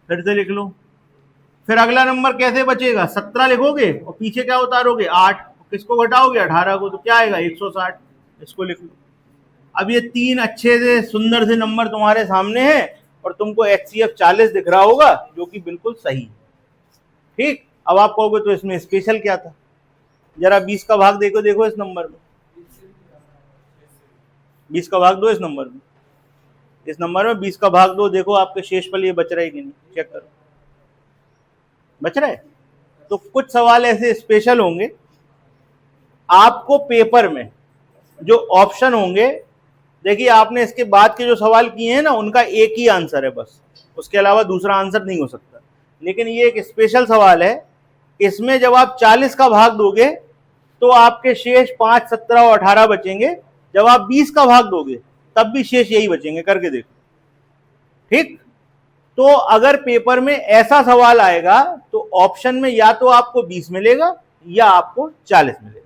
फिर से लिख लो। फिर अगला नंबर कैसे बचेगा, 17 लिखोगे और पीछे क्या उतारोगे 8, किसको घटाओगे 18 को, तो क्या आएगा 160, इसको लिख लो। अब ये 3 अच्छे से सुंदर से नंबर तुम्हारे सामने हैं और तुमको एचसीएफ 40 दिख रहा होगा, जो कि बिल्कुल सही है। ठीक, अब आप कहोगे तो इसमें स्पेशल क्या था, जरा 20 का भाग देखो, देखो इस नंबर में 20 का भाग दो इस नंबर में, इस नंबर में 20 का भाग दो, देखो आपके शेषफल ये बच रहा है कि नहीं, चेक करो बच रहा है। तो कुछ सवाल ऐसे स्पेशल होंगे, आपको पेपर में जो ऑप्शन होंगे, देखिए आपने इसके बाद के जो सवाल किए हैं ना उनका एक ही आंसर है बस, उसके अलावा दूसरा आंसर नहीं हो सकता। लेकिन ये एक स्पेशल सवाल है, इसमें जब आप 40 का भाग दोगे तो आपके शेष 5, 17 और 18 बचेंगे, जब आप 20 का भाग दोगे तब भी शेष यही बचेंगे, करके देखो। ठीक, तो अगर पेपर में ऐसा सवाल आएगा तो ऑप्शन में या तो आपको 20 मिलेगा या आपको 40 मिलेगा।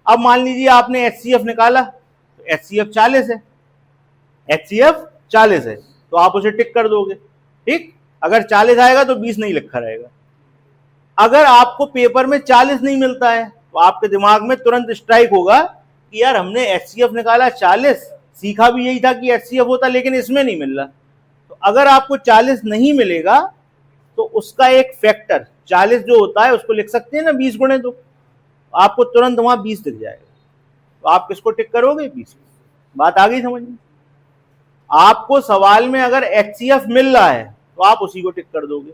अब मान लीजिए आपने HCF निकाला, तो HCF 40 है, HCF 40 है तो आप उसे टिक कर दोगे। ठीक, अगर 40 आएगा तो 20 नहीं लिखा रहेगा। अगर आपको पेपर में 40 नहीं मिलता है तो आपके दिमाग में तुरंत स्ट्राइक होगा कि यार हमने HCF निकाला 40, सीखा भी यही था कि HCF होता, लेकिन इसमें नहीं मिल रहा। तो अगर आपको 40 नहीं मिलेगा तो उसका एक फैक्टर 40 जो होता है उसको लिख सकते हैं ना 20 गुणे 2, आपको तुरंत वहां 20 दिख जाएगा। तो आप किसको टिक करोगे? 20। बात आ गई समझ में? आपको सवाल में अगर HCF मिल रहा है तो आप उसी को टिक कर दोगे,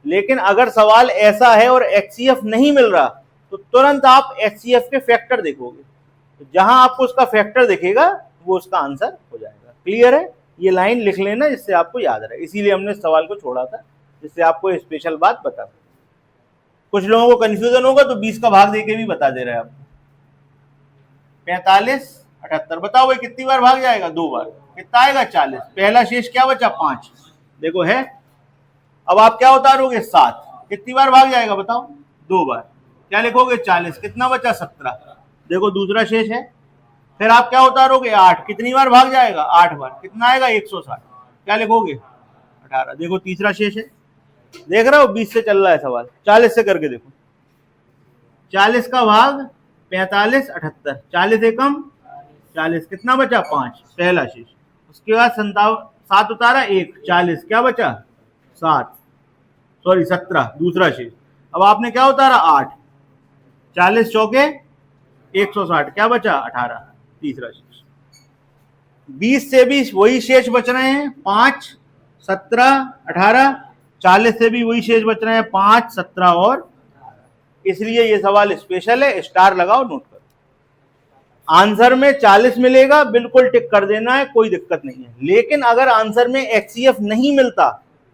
लेकिन अगर सवाल ऐसा है और HCF नहीं मिल रहा तो तुरंत आप HCF के फैक्टर देखोगे, तो जहां आपको उसका फैक्टर दिखेगा वो उसका आंसर हो जाएगा। क्लियर है? ये लाइन लिख लेना जिससे आपको याद रहे, इसीलिए हमने इस सवाल को छोड़ा था, जिससे आपको स्पेशल बात बता दें। कुछ लोगों को कंफ्यूजन होगा तो 20 का भाग देके भी बता दे रहे हैं आपको। 45, 78, बताओ भाई कितनी बार भाग जाएगा? 2 बार। कितना आएगा? 40। पहला शेष क्या बचा? 5। देखो है, अब आप क्या उतारोगे? 7। कितनी बार भाग जाएगा बताओ? 2 बार। क्या लिखोगे? 40। कितना बचा? 17। देखो दूसरा शेष है, फिर आप क्या उतारोगे? 8। कितनी बार भाग जाएगा? 8 बार। कितना आएगा? 160। क्या लिखोगे? 18। देखो तीसरा शेष है, देख रहे हो 20 से चल रहा है सवाल, 40 से करके देखो। 40 का भाग 45, 78, 40 एकम 40, कितना बचा? 5, पहला शेष। उसके बाद 7 उतारा, 1, 40, क्या बचा? 17, दूसरा शेष। अब आपने क्या उतारा? 8, 40 चौके 160, क्या बचा? 18, तीसरा शेष। 20 से भी वही शेष बच रहे हैं, 5, 17, 18, 40 से भी वही शेष बच रहे हैं, 5, 17 और, इसलिए ये सवाल स्पेशल है, स्टार लगाओ, नोट करो। आंसर में 40 मिलेगा, बिल्कुल टिक कर देना है, कोई दिक्कत नहीं है। लेकिन अगर आंसर में HCF नहीं मिलता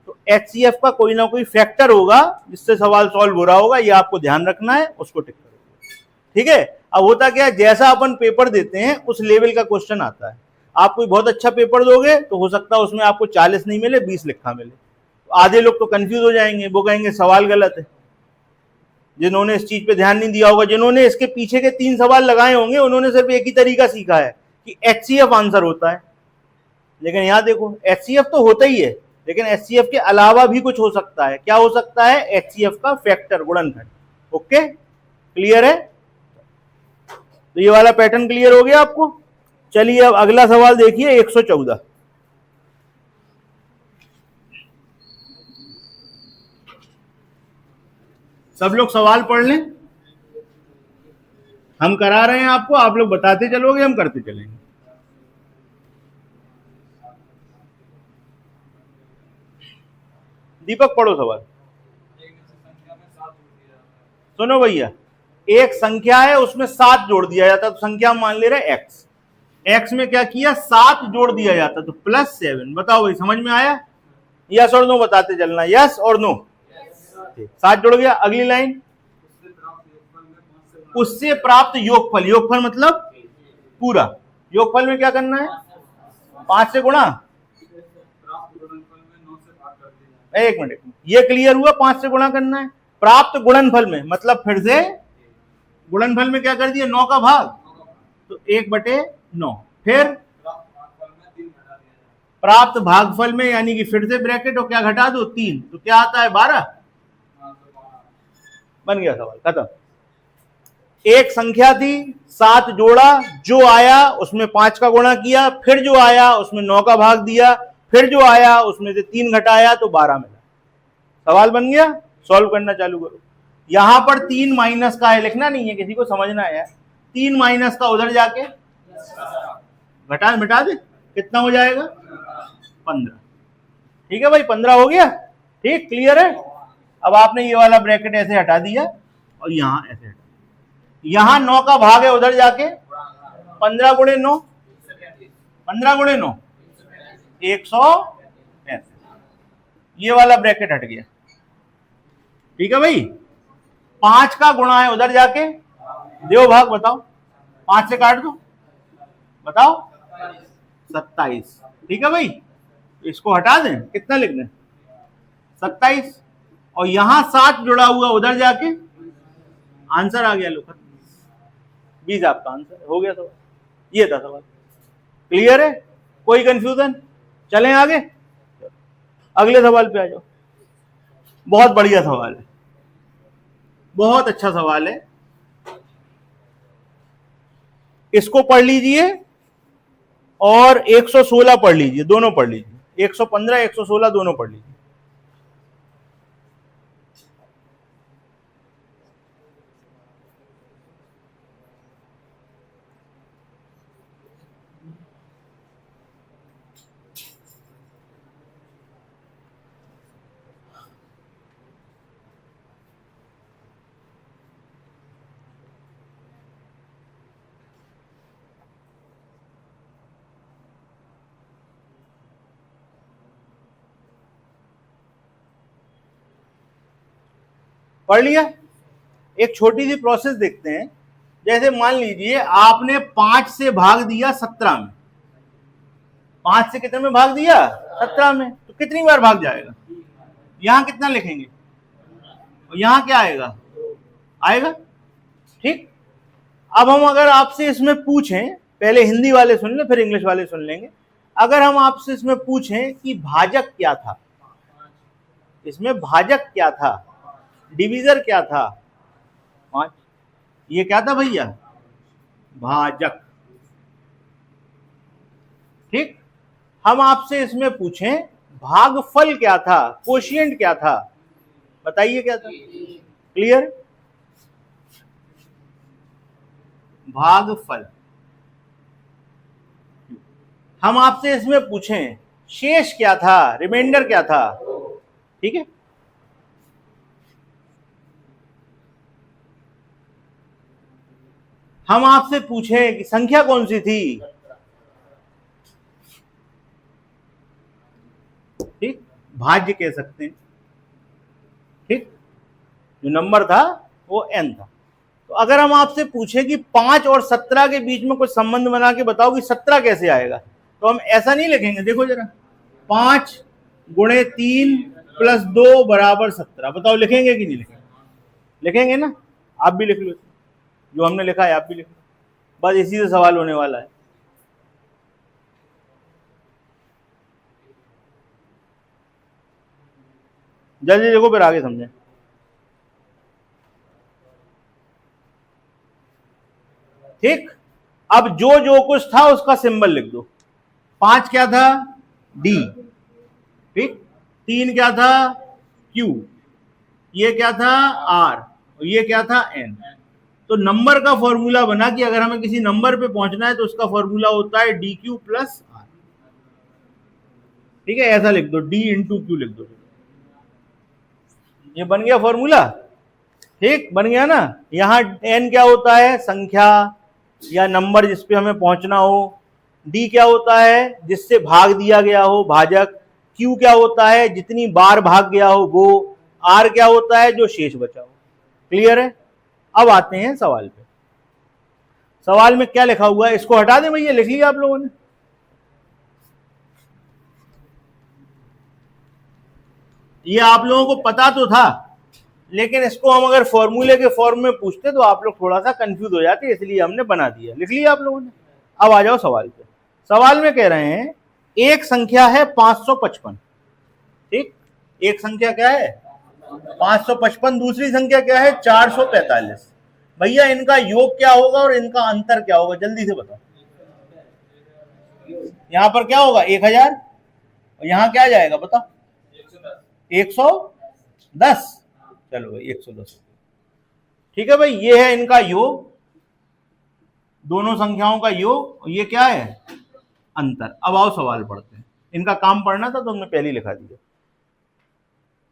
तो HCF का कोई ना कोई फैक्टर होगा जिससे सवाल सॉल्व हो रहा होगा, ये आपको ध्यान रखना है, उसको टिक करो। ठीक है? अब होता क्या है, जैसा अपन पेपर देते हैं उस लेवल का क्वेश्चन आता है। आप कोई बहुत अच्छा पेपर दोगे तो हो सकता है उसमें आपको 40 नहीं मिले, 20 लिखा मिले। तो आधे लोग तो कंफ्यूज हो जाएंगे, वो कहेंगे सवाल गलत है। जिन्होंने इस चीज पे ध्यान नहीं दिया होगा, जिन्होंने इसके पीछे के 3 सवाल लगाए होंगे, उन्होंने सिर्फ एक ही तरीका सीखा है कि HCF आंसर होता है। लेकिन यहां देखो HCF तो होता ही है, लेकिन HCF के अलावा भी कुछ हो सकता है। क्या हो सकता है? HCF का फैक्टर, गुणनखंड। ओके, क्लियर है? तो ये वाला पैटर्न क्लियर हो गया आपको? चलिए अब अगला सवाल देखिए, 114। सब लोग सवाल पढ़ लें, हम करा रहे हैं आपको, आप लोग बताते चलोगे, हम करते चलेंगे। दीपक पढ़ो सवाल। सुनो भैया, एक संख्या है उसमें 7 जोड़ दिया जाता, तो संख्या मान ले रहे x। x में क्या किया? 7 जोड़ दिया जाता, तो +7। बताओ भाई समझ में आया? यस और नो बताते चलना, यस और नो। 7 जुड़ गया। अगली लाइन, उससे प्राप्त योगफल। योगफल मतलब पूरा। योगफल में क्या करना है? 5 से गुणा। एक मिनट, ये क्लियर हुआ? 5 से गुणा करना है। प्राप्त गुणनफल में मतलब फिर से गुणनफल में क्या कर दिया? 9 का भाग, तो 1/9। फिर प्राप्त भागफल में यानी कि फिर से ब्रैकेट और क्या घटा दो? 3, तो क्या आता है? 12। बन गया सवाल, खत्म। एक संख्या थी, 7 जोड़ा, जो आया उसमें 5 का गुणा किया, फिर जो आया उसमें 9 का भाग दिया, फिर जो आया उसमें से 3 घटाया तो 12 मिला। सवाल बन गया। सॉल्व करना चालू करो। यहां पर 3 माइनस का है, लिखना नहीं है, किसी को समझना है। 3 माइनस का उधर जाके मिटा दे, कितना हो जाएगा 15। ठीक है भाई, 15 हो गया। ठीक, क्लियर है। अब आपने ये वाला ब्रैकेट ऐसे हटा दिया और यहाँ ऐसे हटा, यहाँ 9 का भाग है, उधर जाके 15 गुणे 9, 15 गुणे 9 180, ये वाला ब्रैकेट हट गया। ठीक है भाई, 5 का गुणा है, उधर जाके देव भाग, बताओ 5 से काट दो, बताओ 27। ठीक है भाई, इसको हटा दें, कितना लिख दें 27, और यहां 7 जुड़ा हुआ, उधर जाके आंसर आ गया। लो 20 आपका आंसर हो गया। सवाल ये था सवाल। क्लियर है, कोई कंफ्यूजन? चलें आगे, अगले सवाल पे आ जाओ। बहुत बढ़िया सवाल है, बहुत अच्छा सवाल है, इसको पढ़ लीजिए और 116 पढ़ लीजिए, दोनों पढ़ लीजिए, 115 116 दोनों पढ़ लीजिए। पढ़ लिया? एक छोटी सी प्रोसेस देखते हैं। जैसे मान लीजिए आपने 5 से भाग दिया 17 में, 5 से कितने में भाग दिया 17 में, तो कितनी बार भाग जाएगा? यहां कितना लिखेंगे और यहां क्या आएगा, आएगा। ठीक, अब हम अगर आपसे इसमें पूछें, पहले हिंदी वाले सुन ले फिर इंग्लिश वाले सुन लेंगे। अगर हम आपसे इसमें पूछें कि भाजक क्या था, इसमें भाजक क्या था, डिवीजर क्या था, 5, ये क्या था भैया, भाजक। ठीक, हम आपसे इसमें पूछें भागफल क्या था, कोशिएंट क्या था, बताइए क्या था। क्लियर, भागफल। हम आपसे इसमें पूछें शेष क्या था, रिमाइंडर क्या था। ठीक है, हम आपसे पूछें कि संख्या कौन सी थी, ठीक, भाज्य कह सकते हैं। ठीक, जो नंबर था वो n था। तो अगर हम आपसे पूछें कि 5 और 17 के बीच में कुछ संबंध बना के बताओ कि 17 कैसे आएगा, तो हम ऐसा नहीं लिखेंगे। देखो जरा, 5 गुणे 3 प्लस 2 बराबर 17, बताओ लिखेंगे कि नहीं लिखेंगे? लिखेंगे ना, आप भी लिख लो, जो हमने लिखा है आप भी लिख लो, बस इसी से सवाल होने वाला है। जल्दी देखो फिर आगे समझें। ठीक, अब जो जो कुछ था उसका सिंबल लिख दो। 5 क्या था, डी। ठीक, 3 क्या था, क्यू, ये क्या था, आर, और ये क्या था, एन। तो नंबर का फॉर्मूला बना कि अगर हमें किसी नंबर पे पहुंचना है तो उसका फॉर्मूला होता है डी क्यू प्लस आर। ठीक है, ऐसा लिख दो, डी इंटू क्यू लिख दो, ये बन गया फॉर्मूला। ठीक, बन गया ना। यहां एन क्या होता है, संख्या या नंबर जिस पे हमें पहुंचना हो। डी क्या होता है, जिससे भाग दिया गया हो, भाजक। क्यू क्या होता है, जितनी बार भाग गया हो वो। आर क्या होता है, जो शेष बचा हो। क्लियर है। अब आते हैं सवाल पे। सवाल में क्या लिखा हुआ है, इसको हटा दें भैया, लिख लिया आप लोगों ने। ये आप लोगों को पता तो था, लेकिन इसको हम अगर फॉर्मूले के फॉर्म में पूछते तो आप लोग थोड़ा सा कंफ्यूज हो जाते, इसलिए हमने बना दिया। लिख लिया आप लोगों ने। अब आ जाओ सवाल पे। सवाल में कह रहे हैं एक संख्या है 555। ठीक, एक संख्या क्या है 555, दूसरी संख्या क्या है 445। भैया इनका योग क्या होगा और इनका अंतर क्या होगा, जल्दी से बताओ। यहां पर क्या होगा 1000 और यहां क्या जाएगा बताओ 110। चलो भाई 110। ठीक है भाई, ये है इनका योग, दोनों संख्याओं का योग। ये क्या है अंतर। अब आओ सवाल पढ़ते हैं, इनका काम पढ़ना था तो हमने पहले ही लिखा दिया।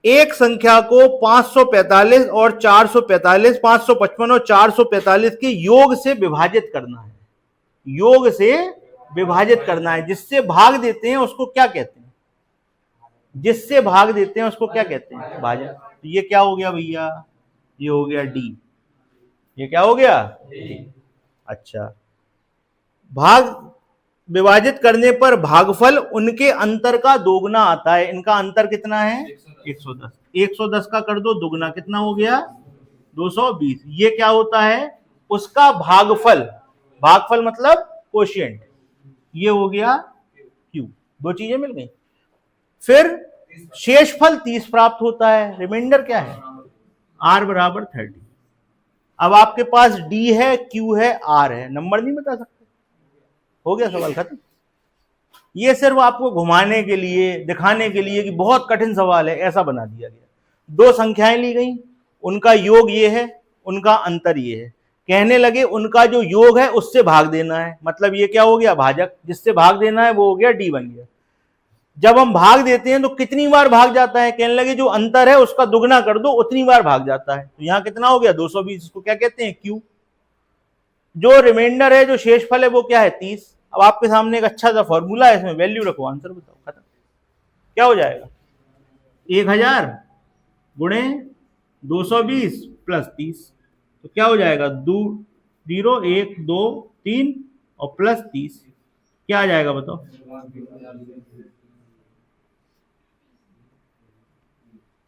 एक संख्या को 545 और 445, 555 और 445 के योग से विभाजित करना है। योग से विभाजित करना है, जिससे भाग देते हैं उसको क्या कहते हैं? जिससे भाग देते हैं उसको क्या कहते हैं? भाजक। तो ये क्या हो गया भैया? ये हो गया डी। ये क्या हो गया? अच्छा, भाग विभाजित करने पर भागफल उनके अंतर का दोगुना आता है। इनका अंतर कितना है? 110। 110 का कर दो दुगना, कितना हो गया? 220। ये क्या होता है? उसका भागफल। भागफल मतलब कोशिएंट। ये हो गया Q। दो चीजें मिल गई। फिर शेषफल 30 प्राप्त होता है। रिमाइंडर क्या है? R बराबर 30। अब आपके पास D है, Q है, R है, नंबर नहीं बता सकते। हो गया सवाल खत्म। ये सिर्फ आपको घुमाने के लिए, दिखाने के लिए कि बहुत कठिन सवाल है, ऐसा बना दिया गया। दो संख्याएं ली गई, उनका योग ये है, उनका अंतर ये है। कहने लगे उनका जो योग है उससे भाग देना है, मतलब ये क्या हो गया? भाजक। जिससे भाग देना है वो हो गया डी बन गया। जब हम भाग देते हैं तो कितनी बार भाग जाता है? कहने लगे जो अंतर है उसका दुगना कर दो, उतनी बार भाग जाता है। तो यहां कितना हो गया? 220। इसको क्या कहते हैं? क्यू। जो रिमाइंडर है, जो शेषफल है, वो क्या है? 30। अब आपके सामने एक अच्छा सा फॉर्मूला है, इसमें वैल्यू रखो, आंसर बताओ, खत्म। क्या हो जाएगा? 1000 गुणे 220 प्लस 30, तो क्या हो जाएगा? 0 1 2 3 और प्लस 30, क्या आ जाएगा बताओ?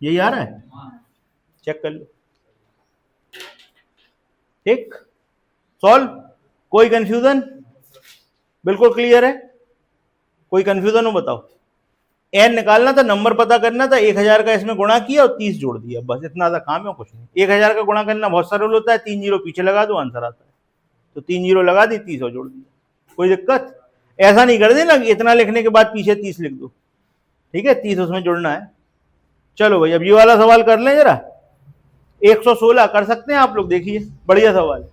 यही आ रहा है? चेक कर लो। ठीक, सॉल्व। कोई कंफ्यूजन? बिल्कुल क्लियर है? कोई कंफ्यूजन हो बताओ। एन निकालना था, नंबर पता करना था, 1000 का इसमें गुणा किया और 30 जोड़ दिया, बस इतना सा काम है, कुछ नहीं। 1000 का गुणा करना बहुत सरल होता है, 3 जीरो पीछे लगा दो, आंसर आता है। तो 3 जीरो लगा दी, 30 और जोड़ दिया। कोई दिक्कत? ऐसा नहीं कर देना कि इतना लिखने के बाद पीछे 30 लिख दो, ठीक है? 30 उसमें जुड़ना है। चलो भाई, अब ये वाला सवाल कर लें जरा। 116 कर सकते हैं आप लोग, देखिए बढ़िया सवाल।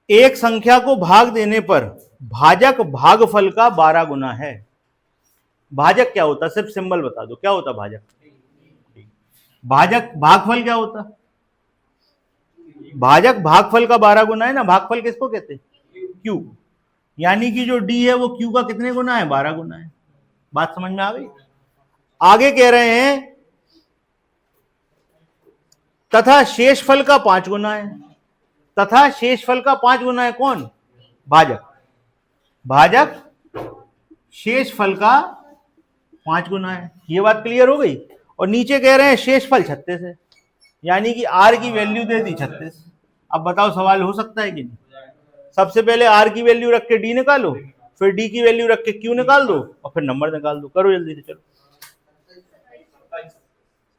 एक संख्या को भाग देने पर भाजक भागफल का 12 गुना है। भाजक क्या होता है? सिर्फ सिंबल बता दो, क्या होता है भाजक? भाजक भागफल क्या होता? भाजक भागफल का 12 गुना है ना। भागफल किसको कहते हैं? Q। यानी कि जो D है वो Q का कितने गुना है? 12 गुना है। बात समझ में आ गई? आगे कह रहे हैं तथा शेषफल का 5 गुना है। तथा शेषफल का 5 गुना है कौन? भाजक। भाजक शेषफल का 5 गुना है। ये बात क्लियर हो गई? और नीचे कह रहे हैं शेषफल 36 है, यानी कि R की वैल्यू दे दी 36। अब बताओ सवाल हो सकता है कि नहीं? सबसे पहले R की वैल्यू रख के D निकालो, फिर D की वैल्यू रख के Q निकाल दो और फिर नंबर निकाल दो। करो जल्दी से, चलो।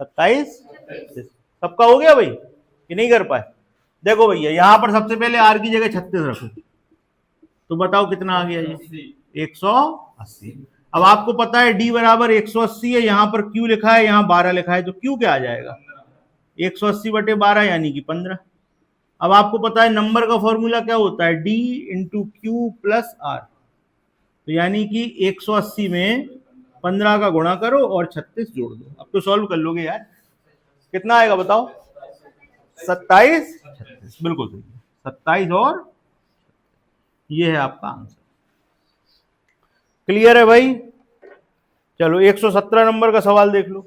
27। सबका हो गया भाई कि नहीं कर पाए? देखो भैया, यहां पर सबसे पहले R की जगह 36 रखो, तो बताओ कितना आ गया? ये 180। अब आपको पता है D बराबर 180 है, यहां पर Q लिखा है, यहां 12 लिखा है, तो Q क्या आ जाएगा? 180 बटे 12 यानी कि 15। अब आपको पता है नंबर का फॉर्मूला क्या होता है? D into Q plus R। तो यानी कि 180 में 15 का गुणा करो और 36 जोड़ दो। अब तो सॉल्व कर लोगे यार। कितना आएगा बताओ? 27 36, बिल्कुल सही। 27 और ये है आपका आंसर। क्लियर है भाई? चलो 117 नंबर का सवाल देख लो।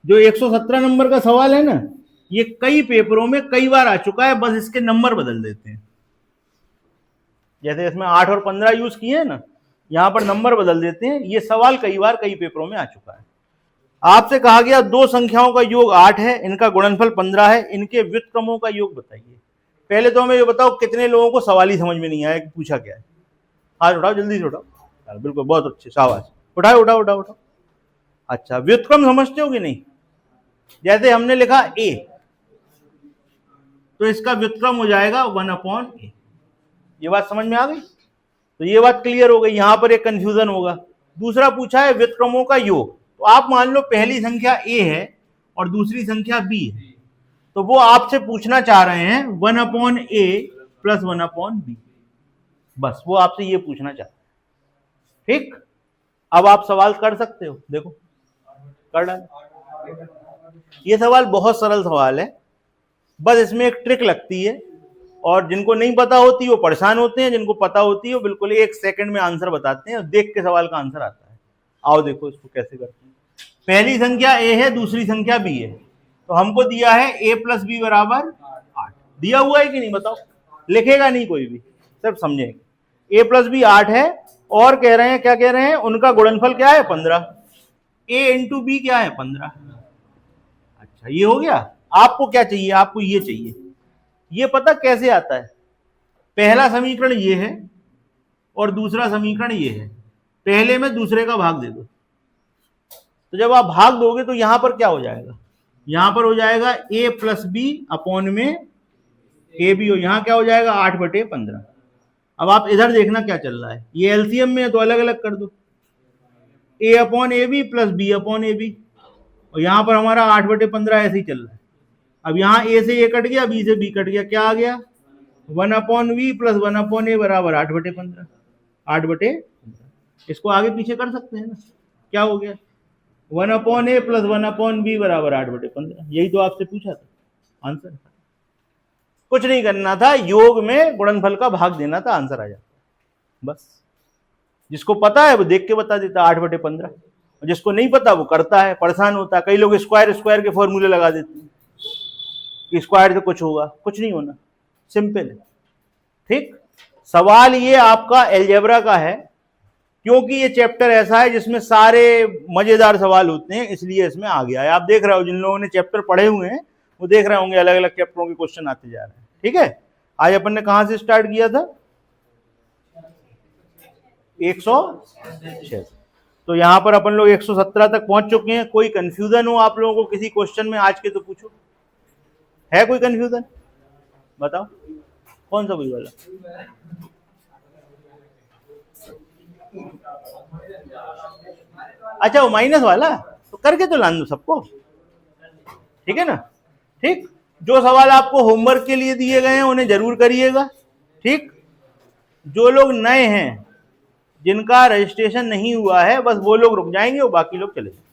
जो 117 नंबर का सवाल है ना, ये कई पेपरों में कई बार आ चुका है, बस इसके नंबर बदल देते हैं। जैसे इसमें 8 और 15 यूज किए हैं ना, यहां पर नंबर बदल देते हैं। ये सवाल कई बार कई पेपरों में आ चुका है। आपसे कहा गया दो संख्याओं का योग 8 है, इनका गुणनफल 15 है, इनके व्युत्क्रमों का योग बताइए। पहले तो हमें ये बताओ कितने लोगों को सवाल ही समझ में नहीं आया कि पूछा क्या है। हाथ उठाओ, जल्दी से उठाओ। बिल्कुल, बहुत अच्छे, शाबाश, उठाओ उठाओ उठाओ उठाओ। अच्छा, व्युत्क्रम समझते हो कि नहीं? जैसे हमने लिखा a, तो इसका व्युत्क्रम हो जाएगा 1/a। ये बात समझ में आ गई? तो ये बात क्लियर हो गई, यहां पर एक कंफ्यूजन होगा। दूसरा पूछा है व्युत्क्रमों का योग, तो आप मान लो पहली संख्या a है और दूसरी संख्या b है, तो वो आपसे पूछना चाह रहे हैं 1/a प्लस 1/b। बस वो आपसे ये पूछना चाहते हैं। ठीक, अब आप सवाल कर सकते हो, देखो कर डाल। ये सवाल बहुत सरल सवाल है, बस इसमें एक ट्रिक लगती है, और जिनको नहीं पता होती वो परेशान होते हैं, जिनको पता होती है वो बिल्कुल 1 सेकंड में आंसर बताते हैं और देख के सवाल का आंसर आता है। आओ देखो इसको कैसे करते हैं। पहली संख्या a है, दूसरी संख्या b है, तो हमको दिया है a प्लस बी बराबर 8। दिया हुआ है कि नहीं बताओ? लिखेगा नहीं कोई भी, सिर्फ समझेंगे। a प्लस बी 8 है, और कह रहे हैं, क्या कह रहे हैं, उनका गुणनफल क्या है 15। a इंटू बी क्या है 15। अच्छा, ये हो गया। आपको क्या चाहिए? आपको ये चाहिए। ये पता कैसे आता है? पहला समीकरण ये है और दूसरा समीकरण ये है, पहले में दूसरे का भाग दे दो। तो जब आप भाग दोगे तो यहां पर क्या हो जाएगा? यहां पर हो जाएगा a प्लस बी अपॉन में ए बी, हो यहां क्या हो जाएगा 8/15। अब आप इधर देखना क्या चल रहा है, ये एलसीएम में है तो अलग अलग कर दो, a upon A B plus B upon A B, और यहां पर हमारा 8/15 ऐसे ही चल रहा है। अब यहाँ a से a कट गया, b से b कट गया, क्या आ गया 1/v प्लस 1/a बराबर 8/15। 8/15 इसको आगे पीछे कर सकते हैं ना, क्या हो गया 1/a प्लस 1/b बराबर 8/15। यही तो आपसे पूछा था, आंसर। कुछ नहीं करना था, योग में गुणनफल का भाग देना था, आंसर आ जाता। बस जिसको पता है वो देख के बता देता 8/15, और जिसको नहीं पता वो करता है, परेशान होता है। कई लोग स्क्वायर स्क्वायर के फॉर्मूले लगा देते हैं कि स्क्वायर से कुछ होगा, कुछ नहीं होना, सिंपल है। ठीक, सवाल ये आपका अलजेब्रा का है, क्योंकि ये चैप्टर ऐसा है जिसमें सारे मजेदार सवाल होते हैं, इसलिए इसमें आ गया है। आप देख रहे हो, जिन लोगों ने चैप्टर पढ़े हुए हैं वो देख रहे होंगे अलग अलग चैप्टरों के क्वेश्चन आते जा रहे हैं। ठीक है, आज अपन ने कहां से स्टार्ट किया था? 106, तो यहां पर अपन लोग 117 तक पहुंच चुके हैं। कोई कंफ्यूजन हो आप लोगों को किसी क्वेश्चन में आज के तो पूछो, है कोई कंफ्यूजन? बताओ कौन सा कोई वाला? अच्छा, वो माइनस वाला, तो करके तो लान दो सबको, ठीक है ना। ठीक, जो सवाल आपको होमवर्क के लिए दिए गए हैं उन्हें जरूर करिएगा। ठीक, जो लोग नए हैं, जिनका रजिस्ट्रेशन नहीं हुआ है, बस वो लोग रुक जाएंगे और बाकी लोग चले जाएंगे।